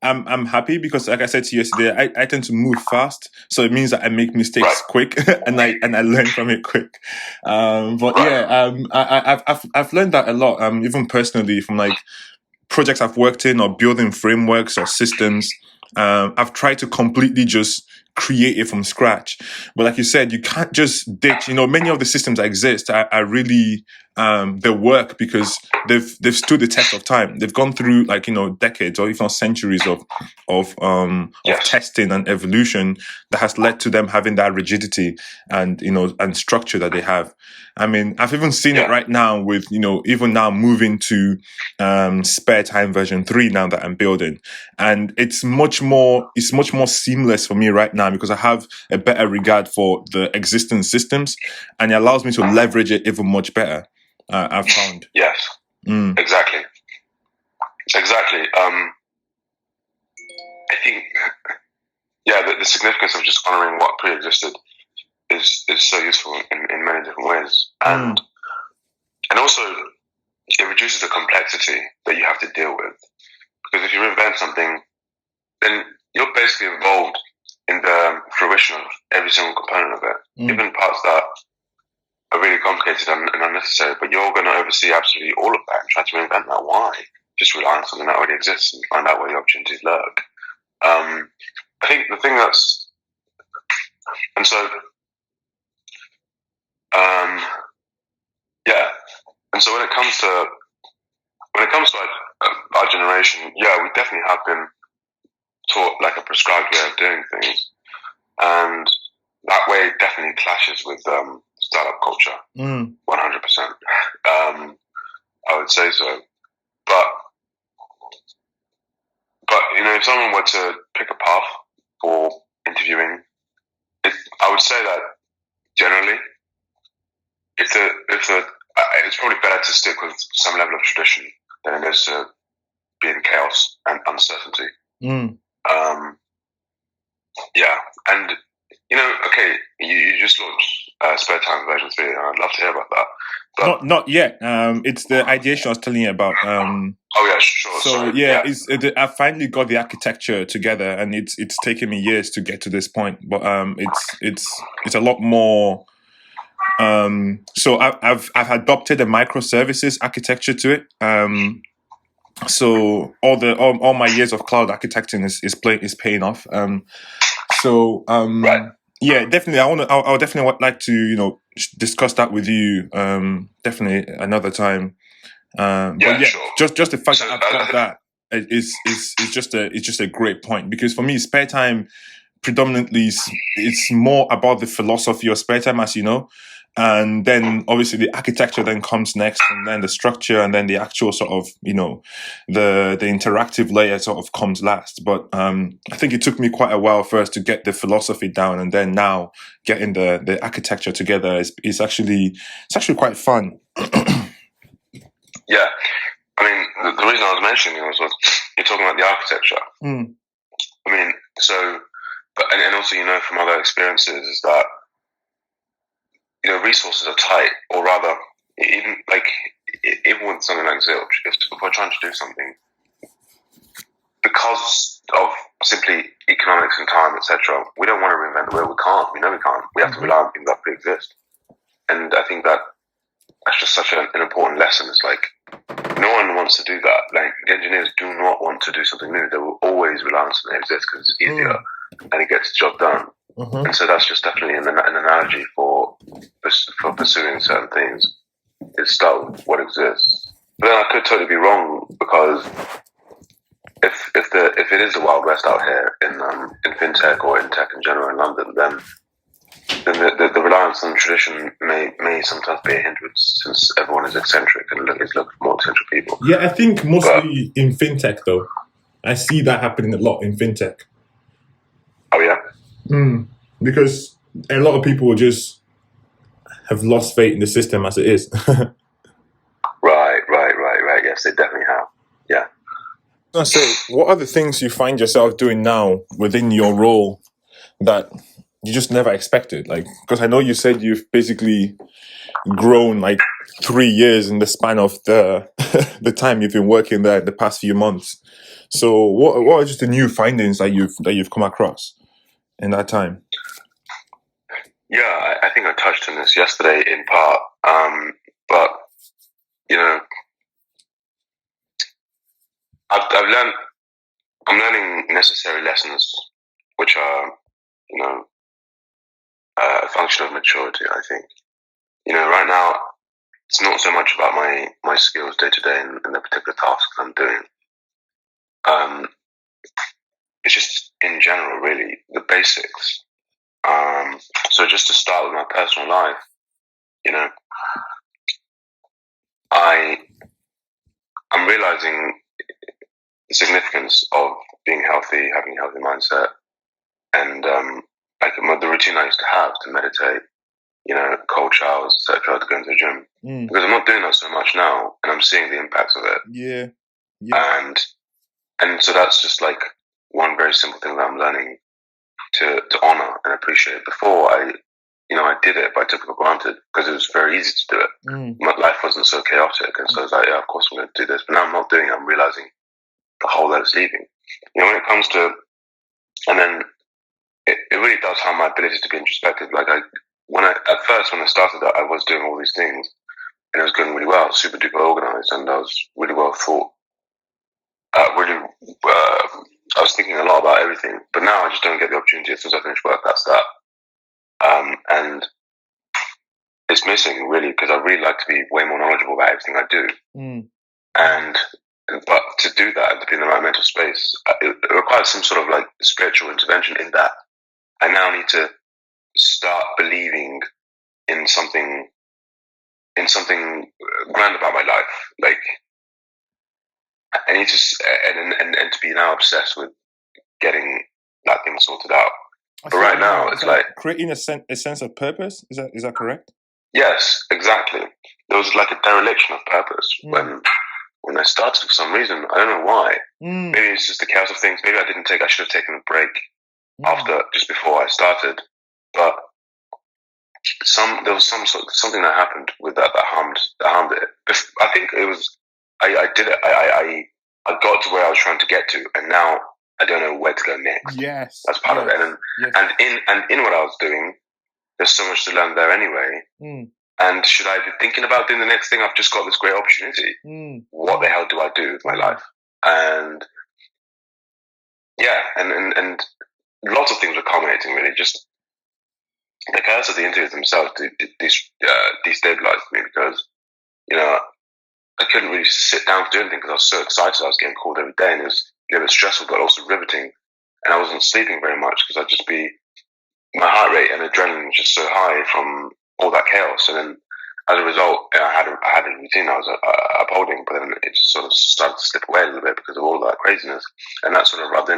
A: I'm happy because, like I said to you yesterday, I tend to move fast, so it means that I make mistakes quick, and I learn from it quick. I've learned that a lot. Even personally, from like projects I've worked in or building frameworks or systems. I've tried to completely just create it from scratch. But like you said, you can't just ditch, many of the systems that exist are really, they work because they've stood the test of time. They've gone through decades or even centuries of testing and evolution that has led to them having that rigidity and structure that they have. I mean, I've even seen it right now with, even now moving to Sparetime version 3 now that I'm building. And it's much more seamless for me right now because I have a better regard for the existing systems, and it allows me to leverage it even much better. I've found.
B: Yes. Exactly. I think, the significance of just honoring what pre-existed is so useful in many different ways, and also it reduces the complexity that you have to deal with, because if you reinvent something, then you're basically involved in the fruition of every single component of it, even parts that are really complicated and unnecessary, but you're going to oversee absolutely all of that and try to reinvent that. Why? Just rely on something that already exists and find out where the opportunities lurk. I think the thing that's, and so, and so when it comes to our generation, we definitely have been taught like a prescribed way of doing things, and that way definitely clashes with startup culture, 100%. I would say so, but if someone were to pick a path for interviewing, I would say that generally, it's probably better to stick with some level of tradition than it is to be in chaos and uncertainty. And you just launched Sparetime version 3, and I'd love to hear about that. But
A: not yet. It's the ideation I was telling you about.
B: Sure.
A: So I finally got the architecture together, and it's taken me years to get to this point. But it's a lot more. So I've adopted a microservices architecture to it. So all my years of cloud architecting is paying off. Yeah, definitely. I would definitely like to discuss that with you. Definitely another time.
B: Sure.
A: Just the fact that I've got that is just a great point, because for me, Sparetime predominantly it's more about the philosophy of Sparetime, as you know. And then obviously the architecture then comes next, and then the structure, and then the actual sort of, the interactive layer sort of comes last. But I think it took me quite a while first to get the philosophy down, and then now getting the architecture together is actually quite fun.
B: Yeah, I mean, the reason I was mentioning it was you're talking about the architecture.
A: Mm.
B: I mean, so, but and also from other experiences is that resources are tight, or rather, even with something like Zilch, if we're trying to do something, because of simply economics and time, etc., we don't want to reinvent the wheel. We can't. We know we can't. We have to rely on things that pre-exist. And I think that's just such an important lesson. It's like no one wants to do that. Like the engineers do not want to do something new. They will always rely on something that exists because it's easier and it gets the job done. And so that's just definitely an analogy for pursuing certain things. Is start with what exists. But then I could totally be wrong, because if it is the Wild West out here in fintech or in tech in general in London, then the reliance on tradition may sometimes be a hindrance, since everyone is eccentric and is looking for more eccentric people.
A: Yeah, I think mostly in fintech though. I see that happening a lot in fintech.
B: Oh yeah?
A: Because a lot of people just have lost faith in the system as it is.
B: Right. Yes, they definitely have. Yeah.
A: So, what are the things you find yourself doing now within your role that you just never expected? Like, because I know you said you've basically grown like 3 years in the span of the the time you've been working there the past few months. So, what are just the new findings that you've come across in that time?
B: Yeah, I think I touched on this yesterday in part, but I'm learning necessary lessons, which are a function of maturity. I think right now it's not so much about my skills day to day in the particular tasks I'm doing. It's just in general, really, the basics. So just to start with my personal life, I'm realizing the significance of being healthy, having a healthy mindset, and the routine I used to have to meditate, cold showers, etc., to go into the gym. Because I'm not doing that so much now, and I'm seeing the impacts of it.
A: Yeah.
B: And so that's just like one very simple thing that I'm learning to honor and appreciate. Before I did it, but I took it for granted because it was very easy to do it. My life wasn't so chaotic, and so I was like, yeah, of course I'm going to do this. But now I'm not doing it. I'm realizing the hole that it's leaving. When it comes to, and then it really does harm my ability to be introspective. Like when I started that, I was doing all these things, and it was going really well, super duper organized, and I was really well thought. I was thinking a lot about everything, but now I just don't get the opportunity. As soon as I finish work, that's that. And it's missing, really, because I really like to be way more knowledgeable about everything I do. But to do that and to be in the right mental space, it requires some sort of like spiritual intervention in that. I now need to start believing in something grand about my life. Like I need to, and to be now obsessed with getting that thing sorted out. But right now, it's like
A: creating a sense of purpose. Is that correct?
B: Yes, exactly. There was like a dereliction of purpose when I started for some reason. I don't know why. Maybe it's just the chaos of things. Maybe I should have taken a break just before I started. But there was something that happened with that harmed it. I think it was I did it. I got to where I was trying to get to, and now I don't know where to go next.
A: Yes,
B: that's part of it. And in what I was doing, there's so much to learn there anyway. And should I be thinking about doing the next thing? I've just got this great opportunity. What the hell do I do with my life? And yeah, and lots of things were culminating, really. Just the chaos of the interviews themselves destabilized me, because I couldn't really sit down to do anything because I was so excited. I was getting called every day, and it was a bit stressful, but also riveting. And I wasn't sleeping very much because my heart rate and adrenaline was just so high from all that chaos. And then as a result, I had a routine I was upholding, but then it just sort of started to slip away a little bit because of all that craziness, and that sort of rubbed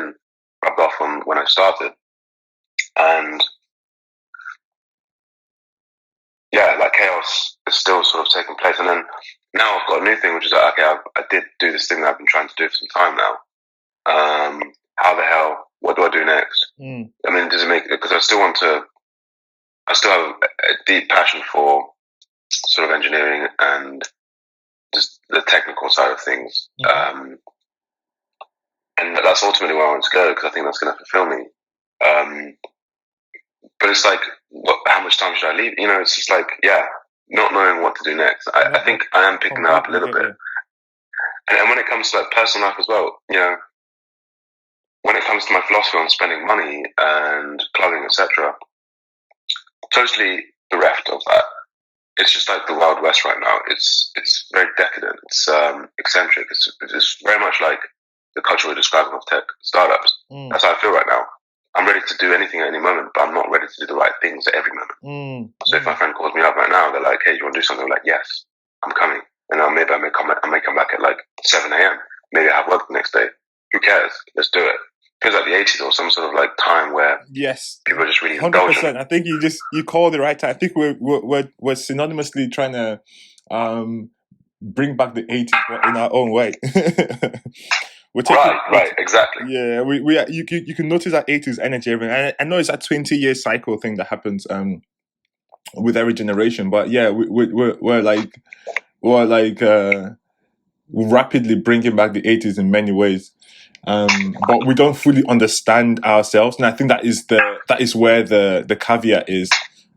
B: off on when I started. And yeah, like chaos is still sort of taking place. And then now I've got a new thing, which is like, okay, I did do this thing that I've been trying to do for some time now. How the hell? What do I do next? I mean, does it make? Because I still have a deep passion for sort of engineering and just the technical side of things. And that's ultimately where I want to go, because I think that's going to fulfill me. But it's like, how much time should I leave? You know, it's just like, not knowing what to do next. I think I am picking that up a little bit. And when it comes to like personal life as well, you know, when it comes to my philosophy on spending money and clothing, etc., totally bereft of that. It's just like the Wild West right now. It's very decadent. It's eccentric. It's very much like the culture we're describing of tech startups. That's how I feel right now. I'm ready to do anything at any moment, but I'm not ready to do the right things at every moment. So if my friend calls me up right now, they're like, "Hey, do you want to do something?" I'm like, "Yes, I'm coming." And then maybe I may come back at like 7 a.m. Maybe I have work the next day. Who cares? Let's do it. Feels like the 80s or some sort of like time where people are just really 100%.
A: I think you called the right time. I think we're synonymously trying to bring back the 80s in our own way.
B: Right, exactly.
A: Yeah, you can notice that 80s energy. I know it's a 20-year cycle thing that happens with every generation, but yeah, we're rapidly bringing back the 80s in many ways. But we don't fully understand ourselves, and I think that is where the caveat is.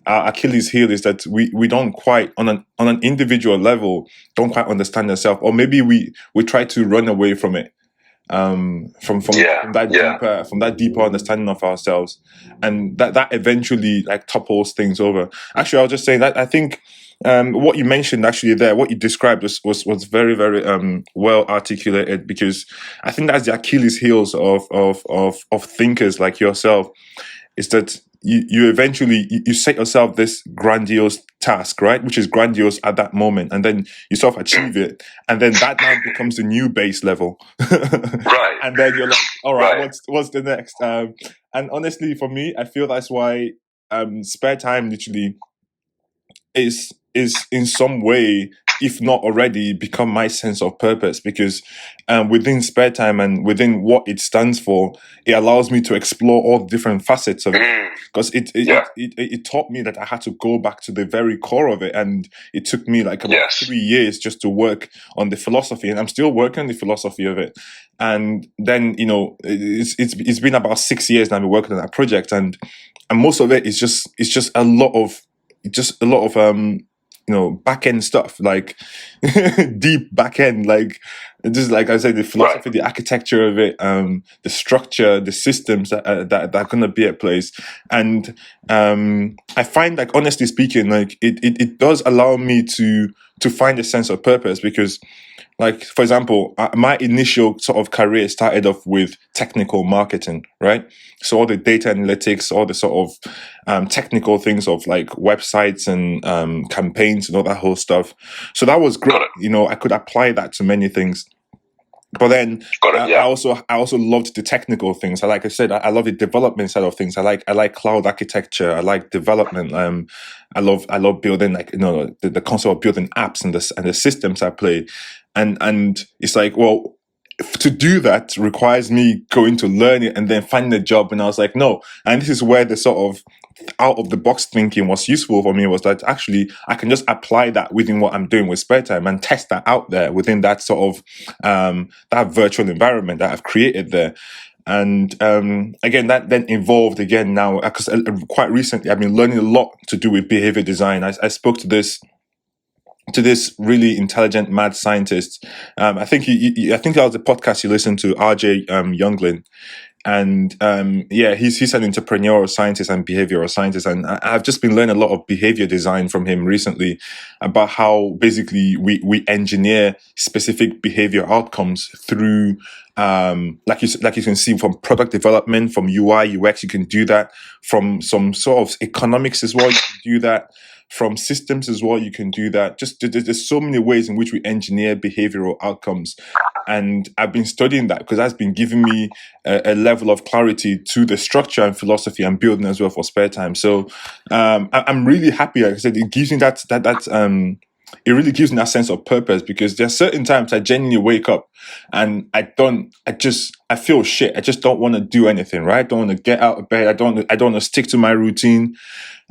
A: Our Achilles heel is that we don't quite on an individual level don't quite understand ourselves, or maybe we try to run away from it. From that deeper understanding of ourselves, and that eventually like topples things over. Actually, I was just saying that I think what you mentioned actually there, what you described was very, very well articulated, because I think that's the Achilles heels of thinkers like yourself, is that you eventually you set yourself this grandiose task, right, which is grandiose at that moment, and then you sort of achieve it, and then that now becomes the new base level.
B: Right.
A: And then you're like, all right, what's the next? And honestly, for me, I feel that's why Sparetime literally is in some way, if not already, become my sense of purpose, because within Sparetime and within what it stands for, it allows me to explore all different facets of it, because it taught me that I had to go back to the very core of it, and it took me like about 3 years just to work on the philosophy, and I'm still working on the philosophy of it. And then, you know, it's been about 6 years now I've been working on that project, and most of it is just a lot of you know, back end stuff, like deep back end, like just like I said, the philosophy, the architecture of it, the structure, the systems that are gonna be at place. And I find, like, honestly speaking, like it does allow me to find a sense of purpose, because, like, for example, my initial sort of career started off with technical marketing, right? So all the data analytics, all the sort of technical things of like websites and campaigns and all that whole stuff. So that was great. You know, I could apply that to many things. But then I also loved the technical things. Like I said, I love the development side of things. I like cloud architecture. I like development. I love building, like, you know, the concept of building apps and the systems I play. And it's like, well, to do that requires me going to learn it and then finding a job. And I was like, no. And this is where the sort of out of the box thinking was useful for me, was that actually I can just apply that within what I'm doing with Sparetime and test that out there within that sort of that virtual environment that I've created there. And again, that then evolved again now, because quite recently I've been learning a lot to do with behavior design. I spoke to this really intelligent mad scientist. I think that was the podcast you listened to, RJ Younglin. And he's an entrepreneurial scientist and behavioral scientist, and I've just been learning a lot of behavior design from him recently, about how basically we engineer specific behavior outcomes through like you can see, from product development, from UI UX, you can do that, from some sort of economics as well, you can do that, from systems as well. You can do that. Just there's so many ways in which we engineer behavioral outcomes. And I've been studying that because that's been giving me a level of clarity to the structure and philosophy I'm building as well for Sparetime. So I'm really happy. Like I said, it gives me it really gives me that sense of purpose, because there are certain times I genuinely wake up and I feel shit. I just don't want to do anything, right? I don't want to get out of bed. I don't want to stick to my routine.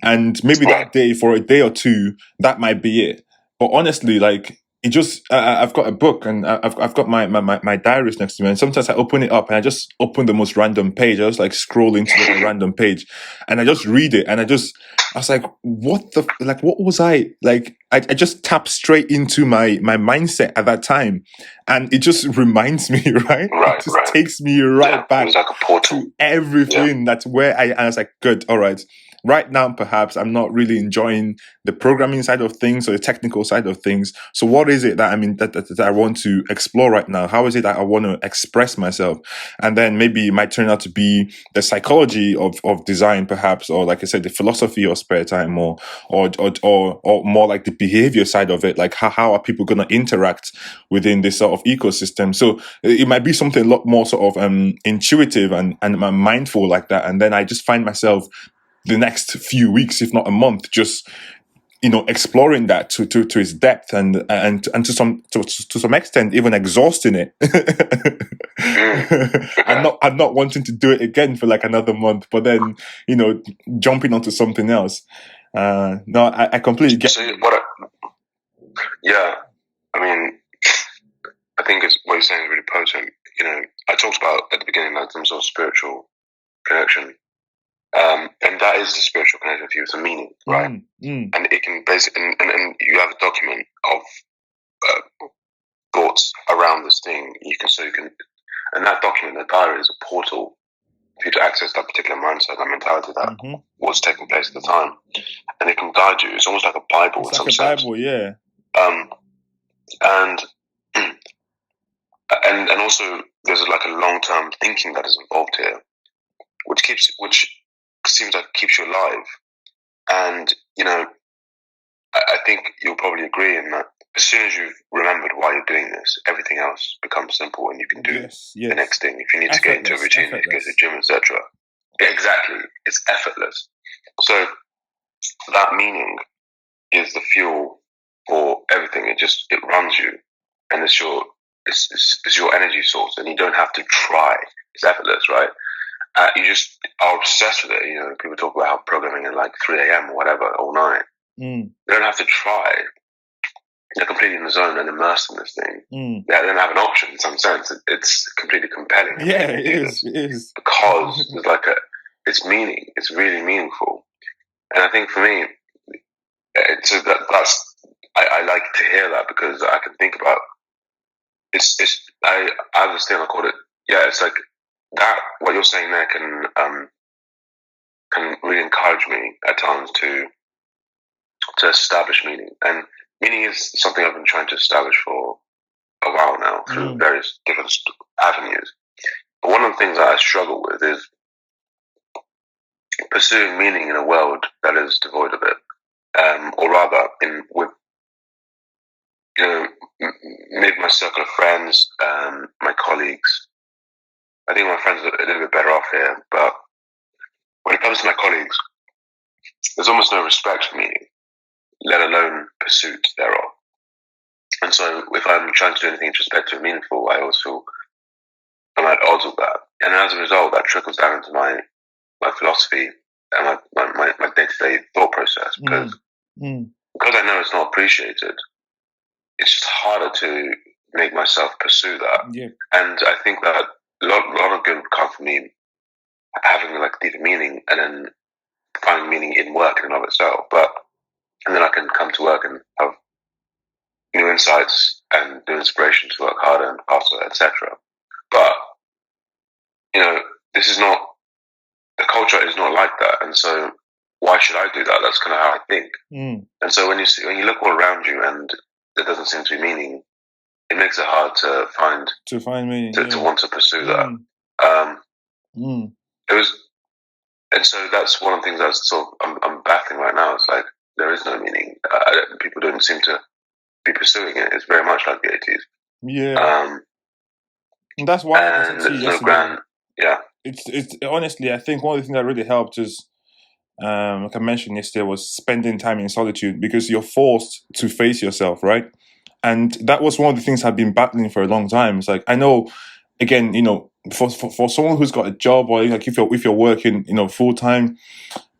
A: And maybe that day, for a day or two, that might be it. But honestly, like, it just, I've got a book and I've got my diaries next to me, and sometimes I open it up and I just open the most random page. I just like scroll into a random page and I just read it, and I was like, what was I like? I just tap straight into my mindset at that time, and it just reminds me, right? It just takes me back
B: like a portal
A: to everything. That's where I was like, good, all right. Right now, perhaps I'm not really enjoying the programming side of things or the technical side of things. So what is it that I want to explore right now? How is it that I want to express myself? And then maybe it might turn out to be the psychology of design, perhaps, or like I said, the philosophy of Sparetime, or more like the behavior side of it. Like how are people going to interact within this sort of ecosystem? So it might be something a lot more sort of intuitive and mindful like that. And then I just find myself the next few weeks, if not a month, just exploring that to its depth and to some extent even exhausting it. I'm not wanting to do it again for like another month, but then jumping onto something else. No, I completely get.
B: So I mean, I think what you're saying is really potent. I talked about at the beginning like some sort of spiritual connection. And that is the spiritual connection for you. It's a meaning, right? And it can basically, and you have a document of thoughts around this thing. And that document, the diary, is a portal for you to access that particular mindset, that mentality that was taking place at the time, and it can guide you. It's almost like a Bible in some sense.
A: Bible, yeah.
B: And also there's like a long-term thinking that is involved here, which seems like it keeps you alive. And I think you'll probably agree in that as soon as you've remembered why you're doing this, everything else becomes simple, and you can do the next thing. If you need to get into a routine, you go to the gym, etc. Exactly, it's effortless. So that meaning is the fuel for everything. It runs you, and it's your energy source, and you don't have to try. It's effortless, right? You just are obsessed with it. People talk about how programming at like 3 a.m. or whatever all night. They don't have to try. They're completely in the zone and immersed in this thing. They don't have an option in some sense. It's completely compelling.
A: Yeah, it is.
B: Because there's it's meaning. It's really meaningful. And I think for me, I like to hear that, because I can think about I have this thing I call it. Yeah, it's like that. What you're saying there can really encourage me at times to establish meaning. And meaning is something I've been trying to establish for a while now through various different avenues. But one of the things that I struggle with is pursuing meaning in a world that is devoid of it, or rather, maybe my circle of friends, my colleagues. I think my friends are a little bit better off here, but when it comes to my colleagues, there's almost no respect for meaning, let alone pursuit thereof. And so if I'm trying to do anything introspective and meaningful, I always feel I'm at odds with that. And as a result, that trickles down into my philosophy and my day-to-day thought process. Because I know it's not appreciated, it's just harder to make myself pursue that.
A: Yeah.
B: And I think that a lot of good would come from me having like deeper meaning, and then finding meaning in work in and of itself. And then I can come to work and have new insights and new inspiration to work harder and faster, etc. But this is not, the culture is not like that, and so why should I do that? That's kind of how I think. And so when you look all around you and there doesn't seem to be meaning, it makes it hard to find
A: meaning,
B: to want to pursue that. It was, and so that's one of the things that's I'm battling right now. It's like there is no meaning. People don't seem to be pursuing it. It's very much like the 80s.
A: Yeah. And that's why, like I said
B: And
A: to you
B: there's no
A: yesterday,
B: grand, yeah.
A: it's honestly, I think one of the things that really helped is, like I mentioned yesterday, was spending time in solitude, because you're forced to face yourself, right? And that was one of the things I've been battling for a long time. It's like, I know, again, for someone who's got a job, or like if you're working, full time,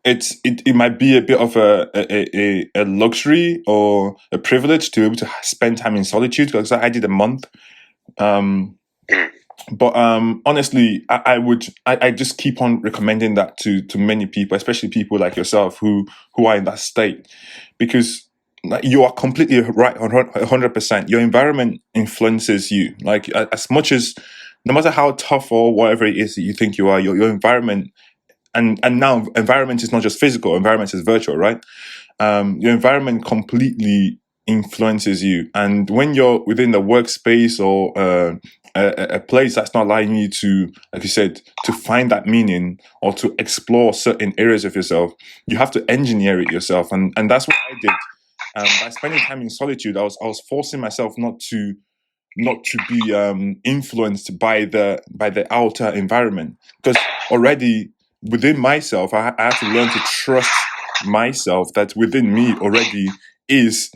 A: it might be a bit of a luxury or a privilege to be able to spend time in solitude, because I did a month. But honestly, I just keep on recommending that to many people, especially people like yourself who are in that state, because like, you are completely right, 100%. Your environment influences you. Like, as much as, no matter how tough or whatever it is that you think you are, your environment, and now environment is not just physical, environment is virtual, right? Your environment completely influences you. And when you're within the workspace, or a place that's not allowing you to, like you said, to find that meaning or to explore certain areas of yourself, you have to engineer it yourself. And that's what I did. By spending time in solitude, I was forcing myself not to be influenced by the outer environment, because already within myself, I had to learn to trust myself, that within me already is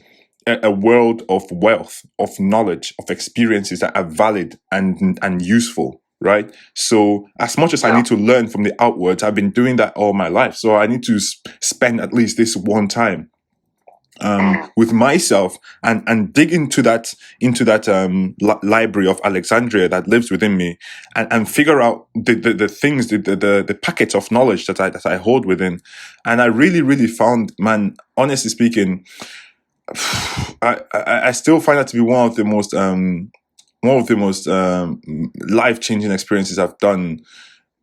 A: a world of wealth, of knowledge, of experiences that are valid and useful, right? So as much as I need to learn from the outwards, I've been doing that all my life, so I need to spend at least this one time with myself, and dig into that library of Alexandria that lives within me, and figure out the things, the packets of knowledge that I hold within. And I really found, man, honestly speaking, I still find that to be one of the most life-changing experiences I've done.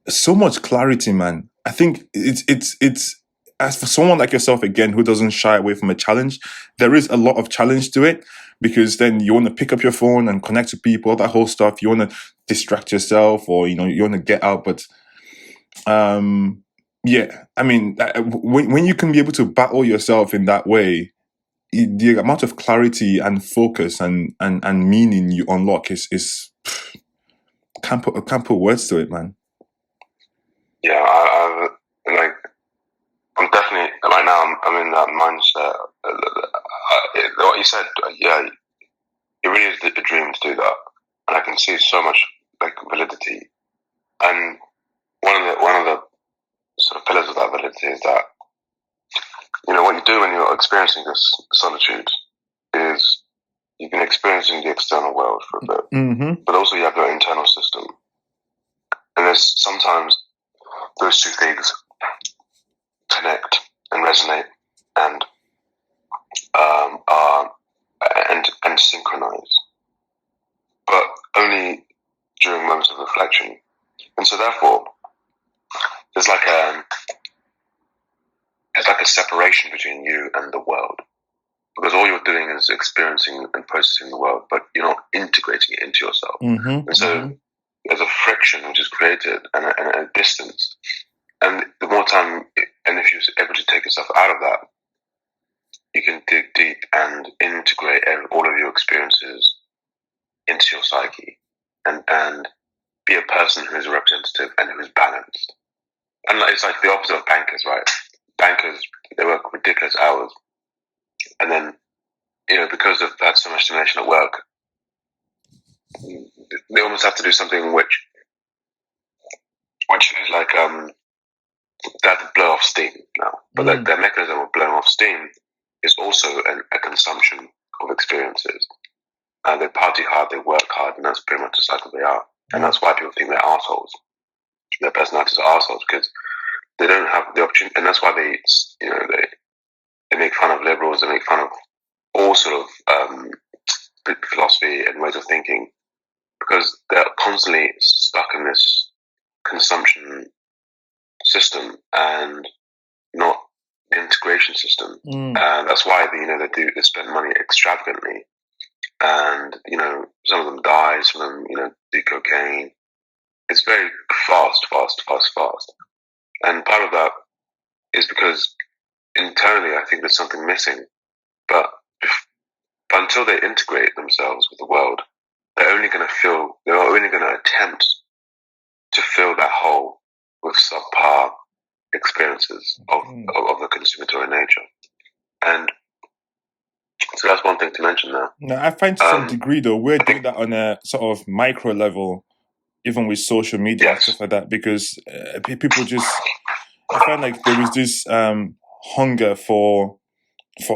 A: So much clarity, man. I think it's as for someone like yourself, again, who doesn't shy away from a challenge, there is a lot of challenge to it, because then you want to pick up your phone and connect to people, that whole stuff. You want to distract yourself, or you want to get out. But yeah, I mean, when you can be able to battle yourself in that way, the amount of clarity and focus and meaning you unlock is can't put words to it, man.
B: Yeah, like, I'm definitely, right now, I'm in that mindset. What you said, yeah, it really is a dream to do that, and I can see so much like validity. And one of the sort of pillars of that validity is that, what you do when you're experiencing this solitude is you've been experiencing the external world for a bit, but also you have your internal system, and there's sometimes those two things connect and resonate and are and synchronize, but only during moments of reflection. And so therefore there's like a separation between you and the world, because all you're doing is experiencing and processing the world, but you're not integrating it into yourself. And so there's a friction which is created, and a distance. And the more time, and if you're able to take yourself out of that, you can dig deep and integrate all of your experiences into your psyche, and be a person who is representative and who is balanced. And it's like the opposite of bankers, right? Bankers, they work ridiculous hours, and then, because they've had so much stimulation at work, they almost have to do something which is like they have to blow off steam now. But their mechanism of blowing off steam is also a consumption of experiences. And they party hard, they work hard, and that's pretty much the cycle they are. And that's why people think they're assholes. Their personalities are assholes, because they don't have the opportunity. And that's why they make fun of liberals, they make fun of all sort of philosophy and ways of thinking, because they're constantly stuck in this consumption system and not the integration system. And that's why they spend money extravagantly, and some of them die, some of them do cocaine. It's very fast, and part of that is because internally, I think there's something missing. But until they integrate themselves with the world, they're only going to attempt to fill that hole with subpar experiences of the consummatory nature. And so that's one thing to mention there.
A: No, I find to some degree, though, we're doing that on a sort of micro level, even with social media and stuff like that, because people just, I find like there is this hunger for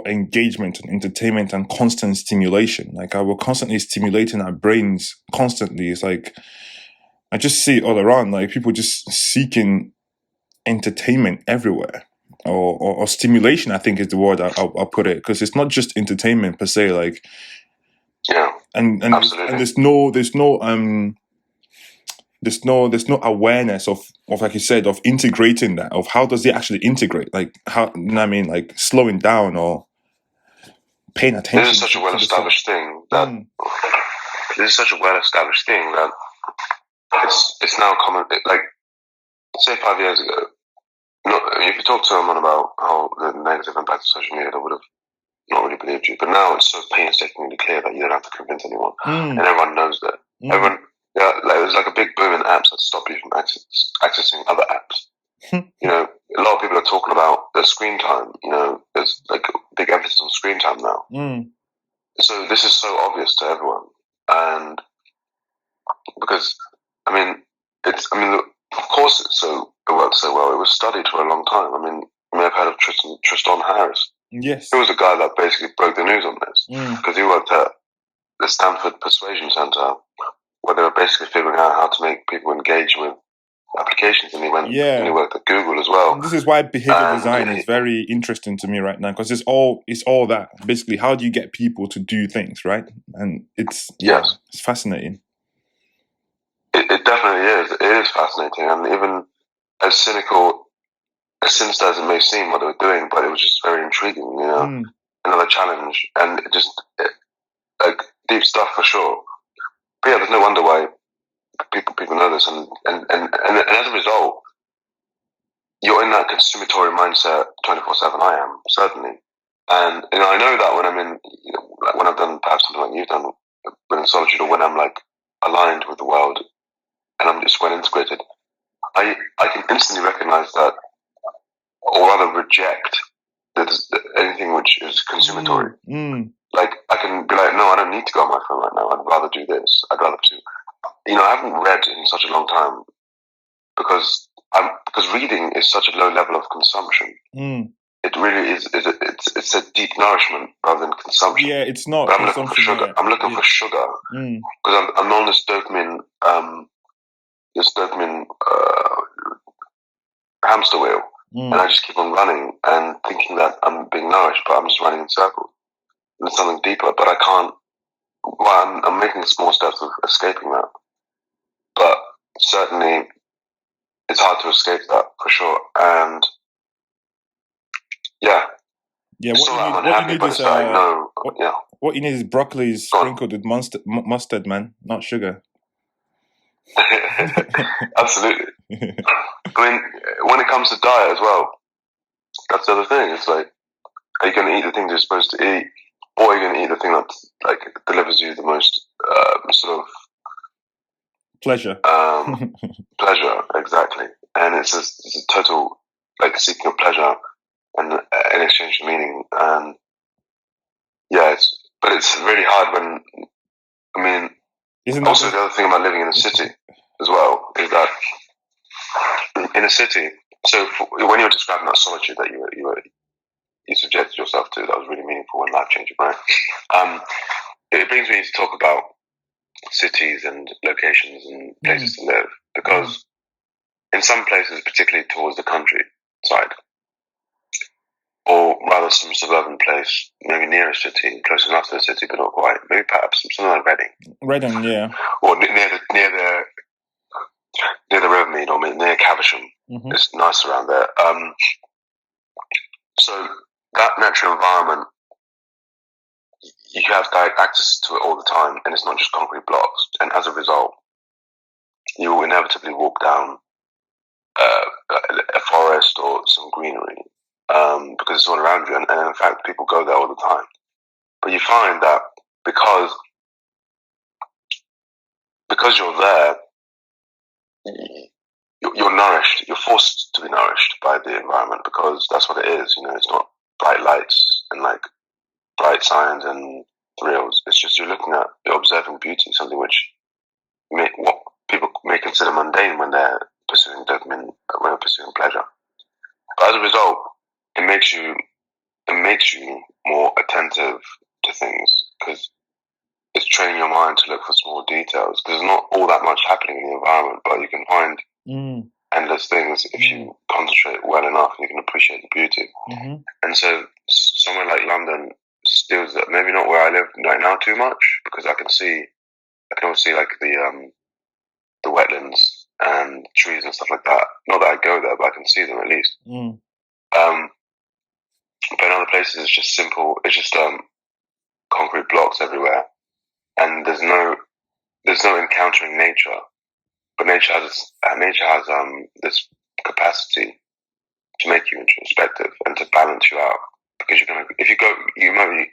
A: engagement and entertainment and constant stimulation. Like we're constantly stimulating our brains constantly. It's like, I just see it all around, like people just seeking entertainment everywhere. Or stimulation, I think is the word I'll put it, because it's not just entertainment per se. Like,
B: yeah,
A: and there's no awareness of like you said, of integrating that, of how does it actually integrate, like how, you know what I mean, like slowing down or paying attention.
B: This is such a well-established thing that it's now common. Like, say 5 years ago, if you talk to someone about how the negative impact of social media, they would have not really believed you. But now it's so painstakingly clear that you don't have to convince anyone, and everyone knows that. Everyone, there's like a big boom in apps that stop you from accessing other apps. You know, a lot of people are talking about the screen time. You know, there's like a big emphasis on screen time now. So this is so obvious to everyone, and because of course it worked so well. It was studied for a long time. I mean, you may have heard of Tristan Harris.
A: Yes,
B: he was the guy that basically broke the news on this, because he worked at the Stanford Persuasion Center, where they were basically figuring out how to make people engage with applications, and he worked at Google as well.
A: And this is why behavior design is very interesting to me right now, because it's all that basically. How do you get people to do things, right? And it's it's fascinating.
B: It definitely is. It is fascinating, and even as sinister as it may seem what they were doing, but it was just very intriguing. You know, another challenge, and like deep stuff for sure. But yeah, there's no wonder why people know this, and as a result, you're in that consummatory mindset 24/7. I am, certainly, and I know that when I'm in, like when I've done perhaps something like you've done, when in solitude, or when I'm like aligned with the world, and I'm just well integrated, I can instantly recognize that, or rather reject anything which is consummatory. Like, I can be like, no, I don't need to go on my phone right now. I'd rather do this. I'd rather do. I haven't read in such a long time because reading is such a low level of consumption. It really is. It's a deep nourishment rather than consumption.
A: Yeah, it's not.
B: But I'm looking for sugar. I'm looking for sugar because I'm on this dopamine. Hamster wheel, and I just keep on running and thinking that I'm being nourished, but I'm just running in circles. And there's something deeper, but I can't. Well, I'm making small steps of escaping that, but certainly it's hard to escape that for sure. And
A: what you need is broccoli sprinkled with mustard, man, not sugar.
B: Absolutely. I mean, when it comes to diet as well, that's the other thing. It's like, are you going to eat the things you're supposed to eat, or are you going to eat the thing that like delivers you the most sort of
A: pleasure?
B: Pleasure, exactly. And it's a total like seeking of pleasure and in exchange for meaning. And but it's really hard when. I mean, also the other thing about living in a city as well is that in a city. So when you were describing that solitude that you subjected yourself to, that was really meaningful and life changing, right? It brings me to talk about cities and locations and places to live, because in some places, particularly towards the countryside, or rather some suburban place, maybe near a city, close enough to the city but not quite, maybe perhaps something like
A: Reading, yeah,
B: or near the Rivermead, or near Caversham. It's nice around there. So that natural environment, you have direct access to it all the time, and it's not just concrete blocks. And as a result, you will inevitably walk down a forest or some greenery, because because it's all around you, and in fact, people go there all the time. But you find that because you're there, you're nourished. You're forced to be nourished by the environment because that's what it is. It's not bright lights and like bright signs and thrills. It's just you're observing beauty, something which what people may consider mundane when they're pursuing dopamine, when they're pursuing pleasure. But as a result, it makes you more attentive to things because it's training your mind to look for small details. Because there's not all that much happening in the environment, but you can find endless things if you concentrate well enough. And you can appreciate the beauty. And so, somewhere like London steals that. Maybe not where I live right now too much, because I can always see like the wetlands and trees and stuff like that. Not that I go there, but I can see them at least. But in other places, it's just simple. It's just concrete blocks everywhere, and there's no encountering nature. But nature has this capacity to make you introspective and to balance you out. Because you might be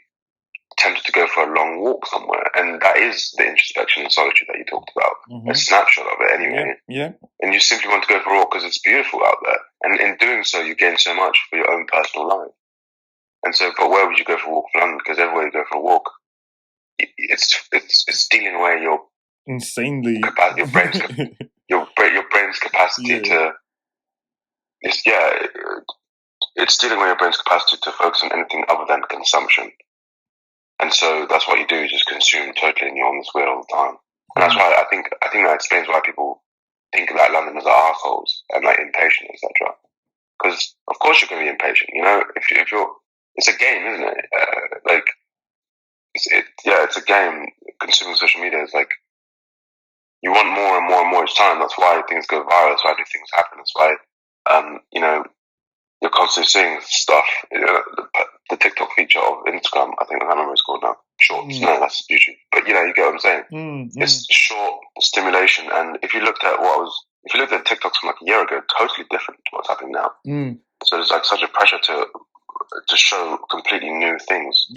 B: tempted to go for a long walk somewhere, and that is the introspection and solitude that you talked about. A snapshot of it, anyway.
A: Yeah.
B: And you simply want to go for a walk because it's beautiful out there, and in doing so, you gain so much for your own personal life. And so, but where would you go for a walk in London? Because everywhere you go for a walk, it's stealing away your
A: insanely
B: your brain's capacity to. It's stealing away your brain's capacity to focus on anything other than consumption. And so that's what you do, you just consume totally, and you're on this wheel all the time. And that's why I think that explains why people think that Londoners are assholes and like impatient, etc. Because of course you're going to be impatient. If you're, it's a game, isn't it? It's a game. Consuming social media is like you want more and more and more each time. That's why things go viral. That's why new things happen. That's why you're constantly seeing stuff. The TikTok feature of Instagram, I can't remember what it's called now. Shorts. No, that's YouTube. But you get what I'm saying. It's short stimulation, and if you looked at TikToks from like a year ago, totally different to what's happening now. So there's like such a pressure to show completely new things,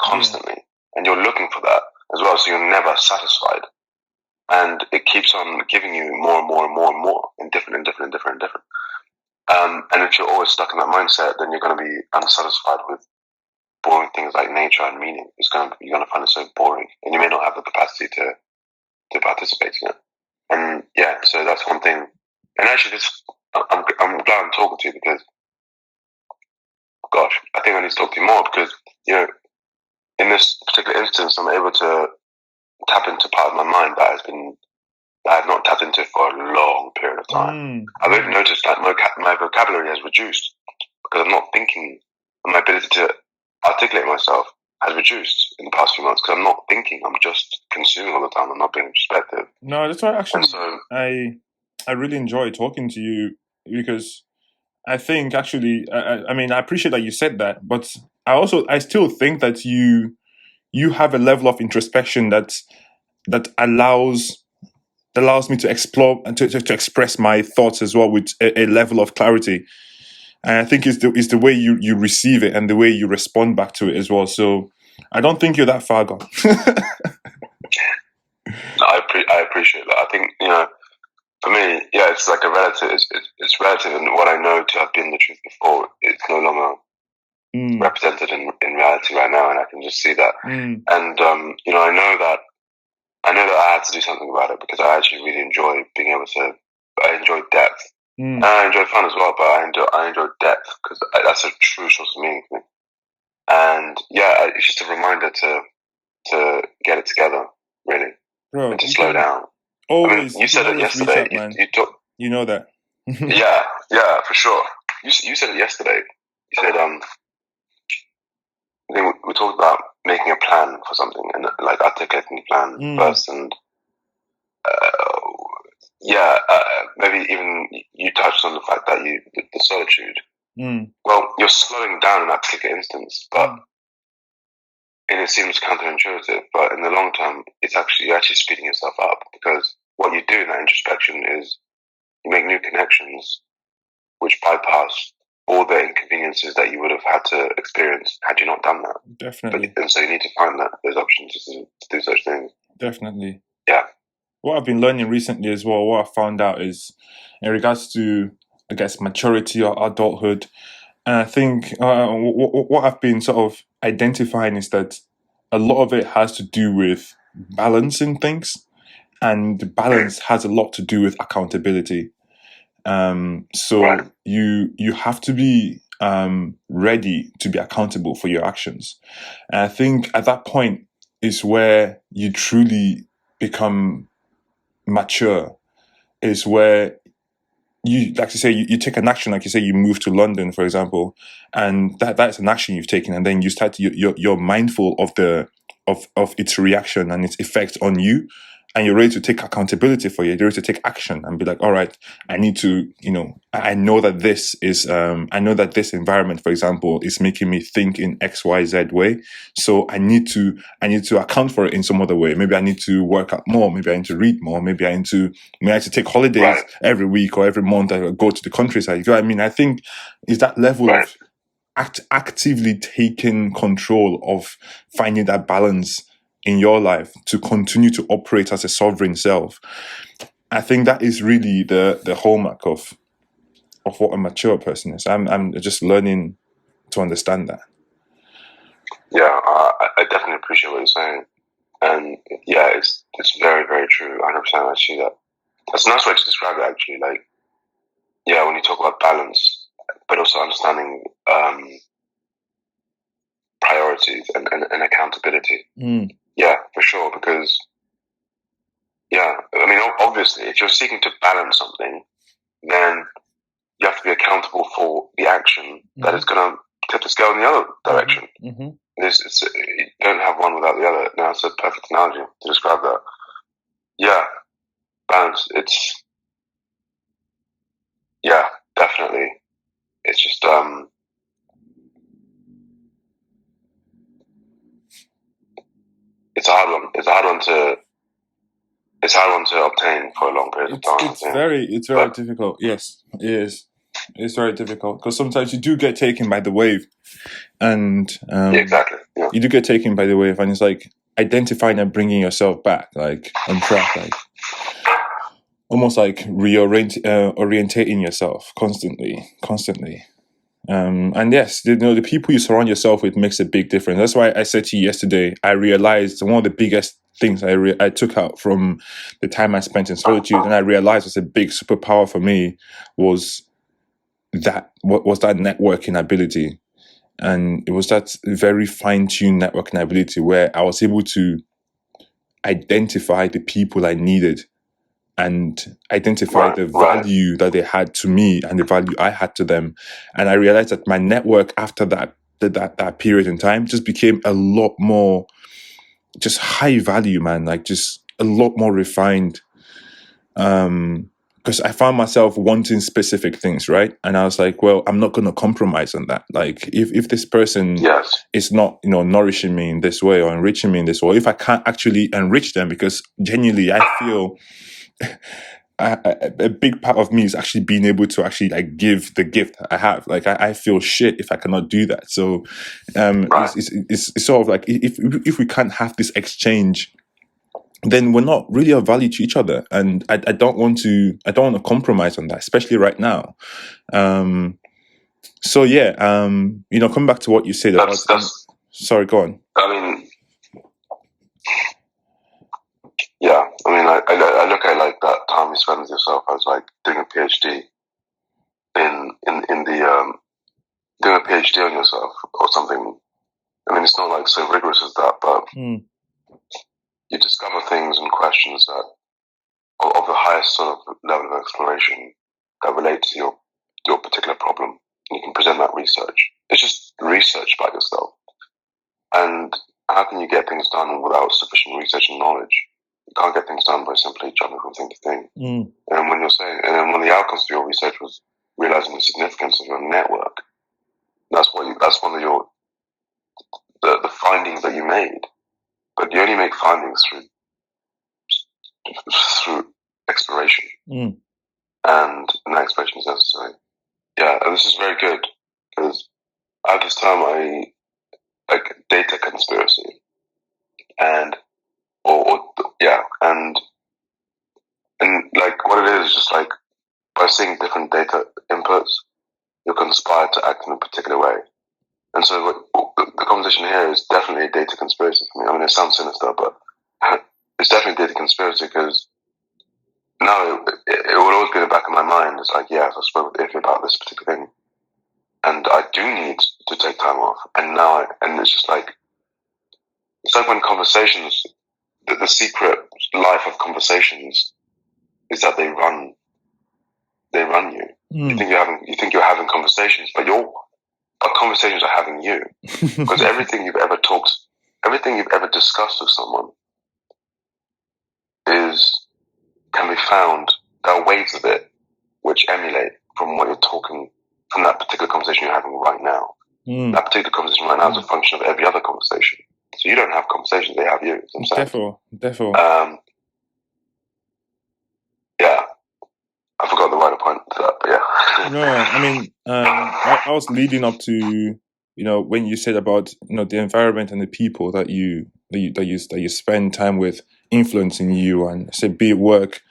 B: constantly, and you're looking for that as well. So you're never satisfied, and it keeps on giving you more and more and more and more, and different. And if you're always stuck in that mindset, then you're going to be unsatisfied with boring things like nature and meaning. You're going to find it so boring, and you may not have the capacity to participate in it. And so that's one thing. And actually, I'm glad I'm talking to you because, gosh, I think I need to talk to you more because in this particular instance, I'm able to tap into part of my mind that I've not tapped into for a long period of time. I've even noticed that my vocabulary has reduced because I'm not thinking, and my ability to articulate myself has reduced in the past few months because I'm not thinking. I'm just consuming all the time. I'm not being introspective.
A: No, that's why actually I really enjoy talking to you because I think actually I mean I appreciate that you said that, but I still think that you have a level of introspection that allows me to explore and to express my thoughts as well with a level of clarity. And I think it's the way you receive it and the way you respond back to it as well. So I don't think you're that far gone.
B: I appreciate that. I think for me, it's like a relative. It's relative, and what I know to have been the truth before, it's no longer represented in reality right now, and I can just see that. And I know that I had to do something about it because I actually really enjoy being able to. I enjoy depth. And I enjoy fun as well, but I enjoy depth because that's a true source of meaning for me. And it's just a reminder to get it together, really, and to slow down.
A: Always,
B: you said it yesterday.
A: You know that.
B: yeah, for sure. You said it yesterday. You said I think we talked about making a plan for something and like articulating the plan first, and maybe even you touched on the fact that the solitude. Well, you're slowing down in that particular instance, but and it seems counterintuitive. But in the long term, you're actually speeding yourself up because what you do in that introspection is you make new connections, which bypass all the inconveniences that you would have had to experience had you not done that.
A: Definitely.
B: And so you need to find those options to do such things.
A: Definitely.
B: Yeah.
A: What I've been learning recently as well, what I found out is in regards to, I guess, maturity or adulthood. And I think what I've been sort of identifying is that a lot of it has to do with balancing things, and balance has a lot to do with accountability. So
B: Right.
A: you have to be ready to be accountable for your actions. And I think at that point is where you truly become mature, is where you, like you say, you take an action, like you say, you move to London, for example, and that's an action you've taken, and then you start to, you're mindful of the of its reaction and its effect on you, and you're ready to take accountability for it. You're ready to take action and be like, all right, I need to, I know that this is, I know that this environment, for example, is making me think in XYZ way. So I need to account for it in some other way. Maybe I need to work out more. Maybe I need to read more. Maybe I need to take holidays every week or every month. I go to the countryside. You know what I mean? I think is that level of actively taking control of finding that balance in your life to continue to operate as a sovereign self. I think that is really the hallmark of what a mature person is. I'm just learning to understand that.
B: Yeah, I definitely appreciate what you're saying, and yeah, it's very, very true. 100%, I see that. That's a nice way to describe it, actually. Like, yeah, when you talk about balance, but also understanding priorities and accountability. Yeah, for sure. Because, yeah, I mean, obviously, if you're seeking to balance something, then you have to be accountable for the action that is going to tip the scale in the other direction. You don't have one without the other. No, that's a perfect analogy to describe that. Yeah, balance. Yeah, definitely. It's just it's a hard one. It's a hard one to obtain for a long period of time.
A: It's very difficult. Yes, it is. It's very difficult because sometimes you do get taken by the wave, and
B: exactly. Yeah.
A: You do get taken by the wave, and it's like identifying and bringing yourself back, like on track, like almost like orientating yourself constantly. And yes, the people you surround yourself with makes a big difference. That's why I said to you yesterday, I realized one of the biggest things I took out from the time I spent in solitude, and I realized was a big superpower for me, was that networking ability. And it was that very fine-tuned networking ability where I was able to identify the people I needed and identify the value that they had to me and the value I had to them. And I realized that my network after that period in time just became a lot more just high value, man, like just a lot more refined. Because I found myself wanting specific things, right? And I was like, well, I'm not going to compromise on that. Like, if this person is not, nourishing me in this way or enriching me in this way, if I can't actually enrich them, because genuinely I feel a big part of me is actually being able to actually like give the gift I have. Like, I feel shit if I cannot do that. So, it's sort of like if we can't have this exchange, then we're not really of value to each other, and I don't want to compromise on that, especially right now. So yeah, coming back to what you said about. Sorry, go on.
B: I mean, yeah, I mean, I look at like that time you spend with yourself as like doing a PhD in the doing a PhD on yourself or something. I mean, it's not like so rigorous as that, but you discover things and questions that of the highest sort of level of exploration that relate to your particular problem. And you can present that research. It's just research about yourself. And how can you get things done without sufficient research and knowledge? You can't get things done by simply jumping from thing to thing. And when when the outcomes of your research was realizing the significance of your network, that's one of your the findings that you made. But you only make findings through exploration, and that exploration is necessary. Yeah, and this is very good. have this term like data conspiracy, and and like what it is just like by seeing different data inputs, you're conspired to act in a particular way. And so the conversation here is definitely a data conspiracy for me. I mean, it sounds sinister, but it's definitely a data conspiracy because now it will always be in the back of my mind. It's like, yeah, I spoke with Iffy about this particular thing, and I do need to take time off. And now, and it's just like, it's like when conversations, the secret life of conversations is that they run you. You think you're having conversations, but conversations are having you. Because everything you've ever discussed with someone can be found. There are waves of it which emulate from what you're talking, from that particular conversation you're having right now. That particular conversation right now is a function of every other conversation. So you don't have conversations; they have you.
A: Definitely.
B: Yeah, I forgot the wider point to that, but yeah.
A: No, I mean, I was leading up to when you said about the environment and the people that you spend time with influencing you, and say be it work,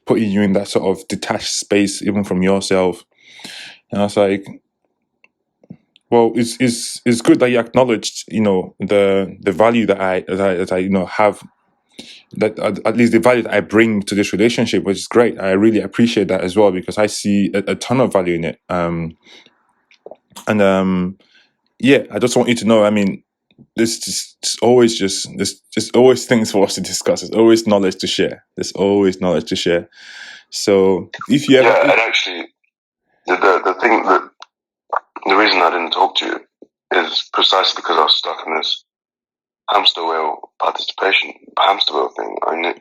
A: putting you in that sort of detached space even from yourself. And I was like, well, it's good that you acknowledged the value that I have, that at least the value that I bring to this relationship, which is great. I really appreciate that as well, because I see a ton of value in it. Yeah, I just want you to know, I mean, there's always things for us to discuss. There's always knowledge to share. So if you ever,
B: and actually, the thing that the reason I didn't talk to you is precisely because I was stuck in this hamster wheel thing. And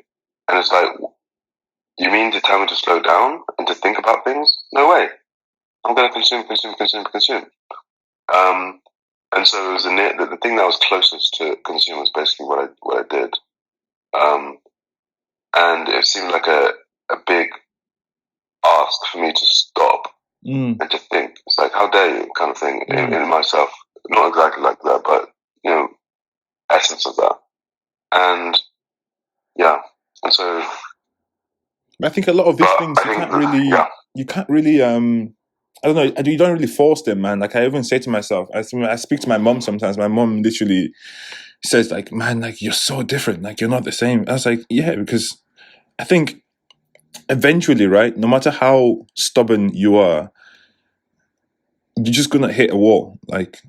B: it's like, you mean to tell me to slow down and to think about things? No way. I'm going to consume. And so it was the thing that was closest to consume was basically what I did. And it seemed like a big ask for me to stop and to think. It's like, how dare you, kind of thing in myself. Not exactly like that, but essence of that. And yeah, and so
A: I think a lot of these things you can't really I don't know, you don't really force them, man. Like I even say to myself, I speak to my mom sometimes. My mom literally says like, man, like you're so different, like you're not the same. I was like, yeah, because I think eventually, right, no matter how stubborn you are, you're just gonna hit a wall. Like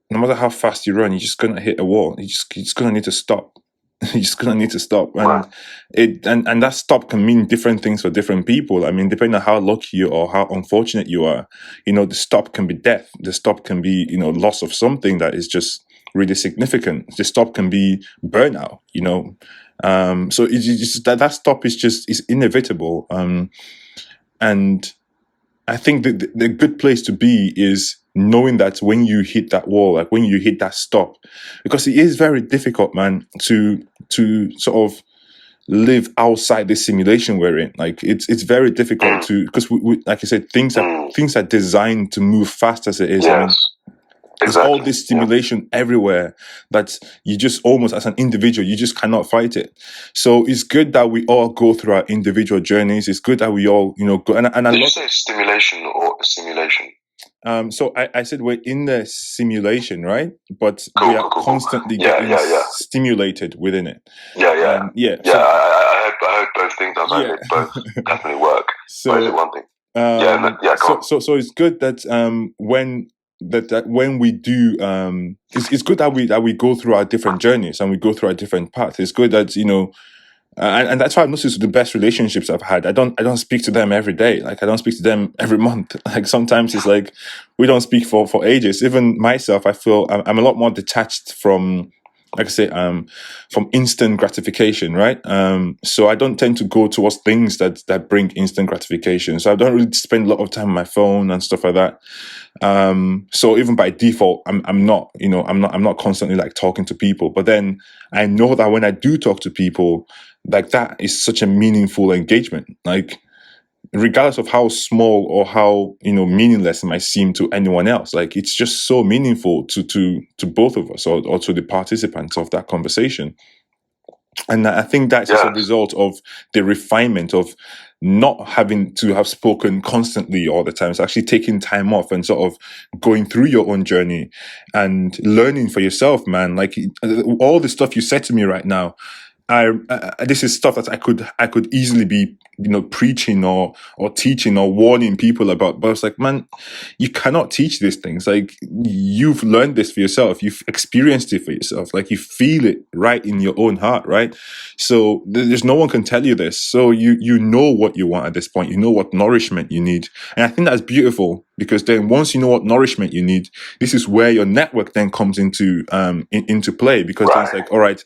A: no matter how fast you run, you're just gonna hit a wall. You're just gonna need to stop. You're just gonna need to stop, and that stop can mean different things for different people. I mean, depending on how lucky you or how unfortunate you are, the stop can be death. The stop can be loss of something that is just really significant. The stop can be burnout. So it's just that stop is inevitable. And I think the good place to be is knowing that when you hit that wall, like when you hit that stop, because it is very difficult, man, to sort of live outside the simulation we're in. Like it's very difficult to, because we like I said, things are designed to move fast as it is.
B: Yes.
A: I mean, there's all this stimulation everywhere that you just almost, as an individual, you just cannot fight it. So it's good that we all go through our individual journeys. It's good that we all, go. And
B: did you say stimulation or simulation?
A: So I said we're in the simulation, right? But we are constantly getting stimulated within it.
B: I heard both things. I was like, they both definitely work. So is it one thing?
A: So it's good that when we do, it's good that we go through our different journeys and we go through our different paths. It's good that and that's why I've noticed the best relationships I've had. I don't speak to them every day. Like I don't speak to them every month. Like sometimes it's like we don't speak for ages. Even myself, I feel I'm a lot more detached from, like I say, from instant gratification, right? So I don't tend to go towards things that bring instant gratification. So I don't really spend a lot of time on my phone and stuff like that. So even by default, I'm not constantly like talking to people. But then I know that when I do talk to people, like that is such a meaningful engagement. Like regardless of how small or how meaningless it might seem to anyone else. Like, it's just so meaningful to both of us, or to the participants of that conversation. And I think that's just a result of the refinement of not having to have spoken constantly all the time. It's actually taking time off and sort of going through your own journey and learning for yourself, man. Like, all the stuff you said to me right now, this is stuff that I could easily be preaching or teaching or warning people about, but it's like, man, you cannot teach these things. Like, you've learned this for yourself, you've experienced it for yourself, like, you feel it right in your own heart, right? So there's no one can tell you this. So you know what you want at this point. You know what nourishment you need, and I think that's beautiful, because then once you know what nourishment you need, this is where your network then comes into play, because then it's like, all right,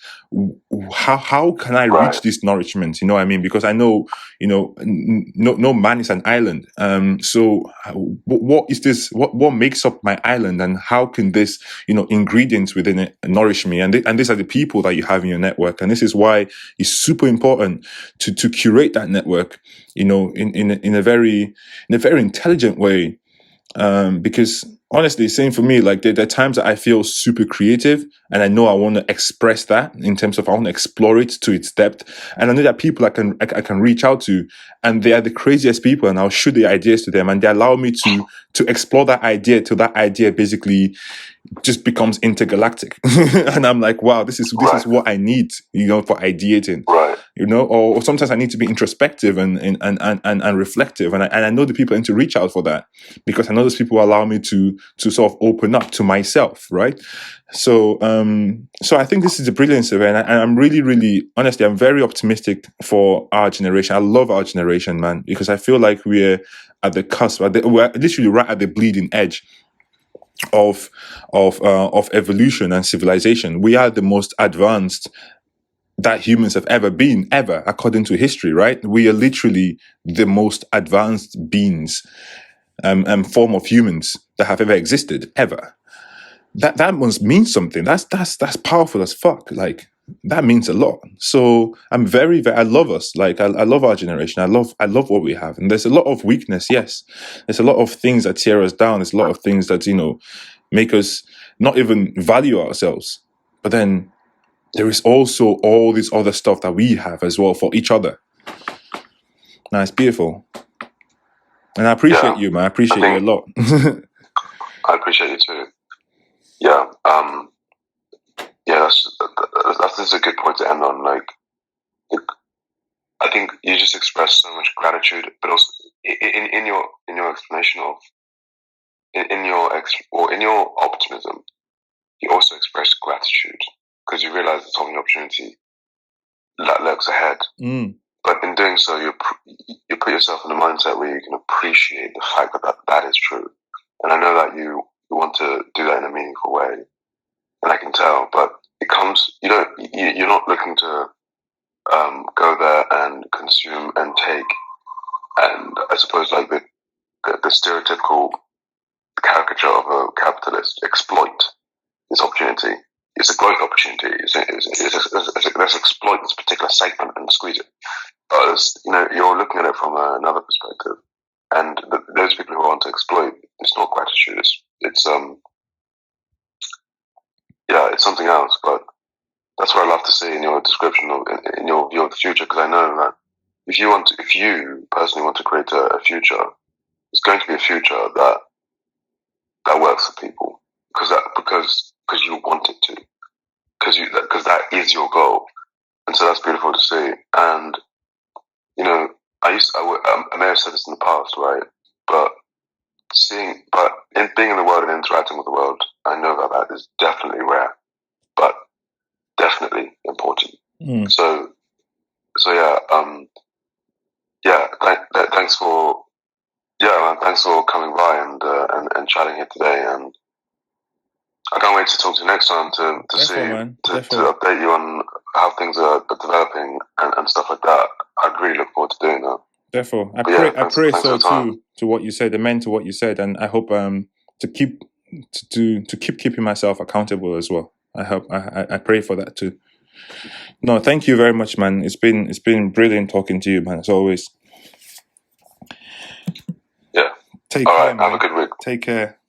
A: how can I reach this nourishment? You know what I mean? Because I know, no man is an island. So what is this? What makes up my island, and how can this, ingredients within it nourish me? And these are the people that you have in your network, and this is why it's super important to curate that network, in a very intelligent way. Because honestly, same for me. Like, there are times that I feel super creative, and I know I want to express that in terms of I want to explore it to its depth. And I know that people I can reach out to, and they are the craziest people, and I'll shoot the ideas to them, and they allow me to explore that idea till that idea basically just becomes intergalactic. And I'm like, wow, this is what I need, for ideating. Or sometimes I need to be introspective and reflective, and I know the people I need to reach out for that, because I know those people allow me to sort of open up to myself, right? So I think this is the brilliance of it, and I'm really, really, honestly, I'm very optimistic for our generation. I love our generation, man, because I feel like we're at the cusp, we're literally right at the bleeding edge of evolution and civilization. We are the most advanced that humans have ever been, ever, according to history, right? We are literally the most advanced beings, form of humans that have ever existed, ever. That must mean something. That's powerful as fuck. Like, that means a lot. So I'm very, very, I love us. Like, I love our generation. I love what we have. And there's a lot of weakness, yes. There's a lot of things that tear us down. There's a lot of things that, make us not even value ourselves. But then there is also all this other stuff that we have as well for each other. Now, it's beautiful. And I appreciate you, man. I appreciate you a lot.
B: I appreciate you too. Yeah. That's a good point to end on. Like, I think you just expressed so much gratitude, but also in your explanation of in your optimism, you also expressed gratitude, because you realize there's only opportunity that lurks ahead. But in doing so, you put yourself in a mindset where you can appreciate the fact that is true. And I know that you want to do that in a meaningful way, and I can tell. But it comes, you're not looking to go there and consume and take, and I suppose like the stereotypical caricature of a capitalist, exploit this opportunity. It's a growth opportunity. Let's exploit this particular segment and squeeze it. But you're looking at it from another perspective, and those people who want to exploit, it's not gratitude. It's something else. But that's what I love to see in your description of in your view of the future, because I know that if you personally want to create a future, it's going to be a future that works for people, because you want it to, because that is your goal, and so that's beautiful to see. And I may have said this in the past, right? But being in the world and interacting with the world, I know that is definitely rare, but definitely important. So thanks for coming by and chatting here today, and I can't wait to talk to you next time to update you on how things are developing and stuff like that. I'd really look forward to doing that.
A: Therefore, I pray so too, to what you said, amen to what you said, and I hope to keep keeping myself accountable as well. I pray for that too. No, thank you very much, man. It's been brilliant talking to you, man, as always. Take
B: All
A: care,
B: right. Have
A: man.
B: a good week.
A: Take care.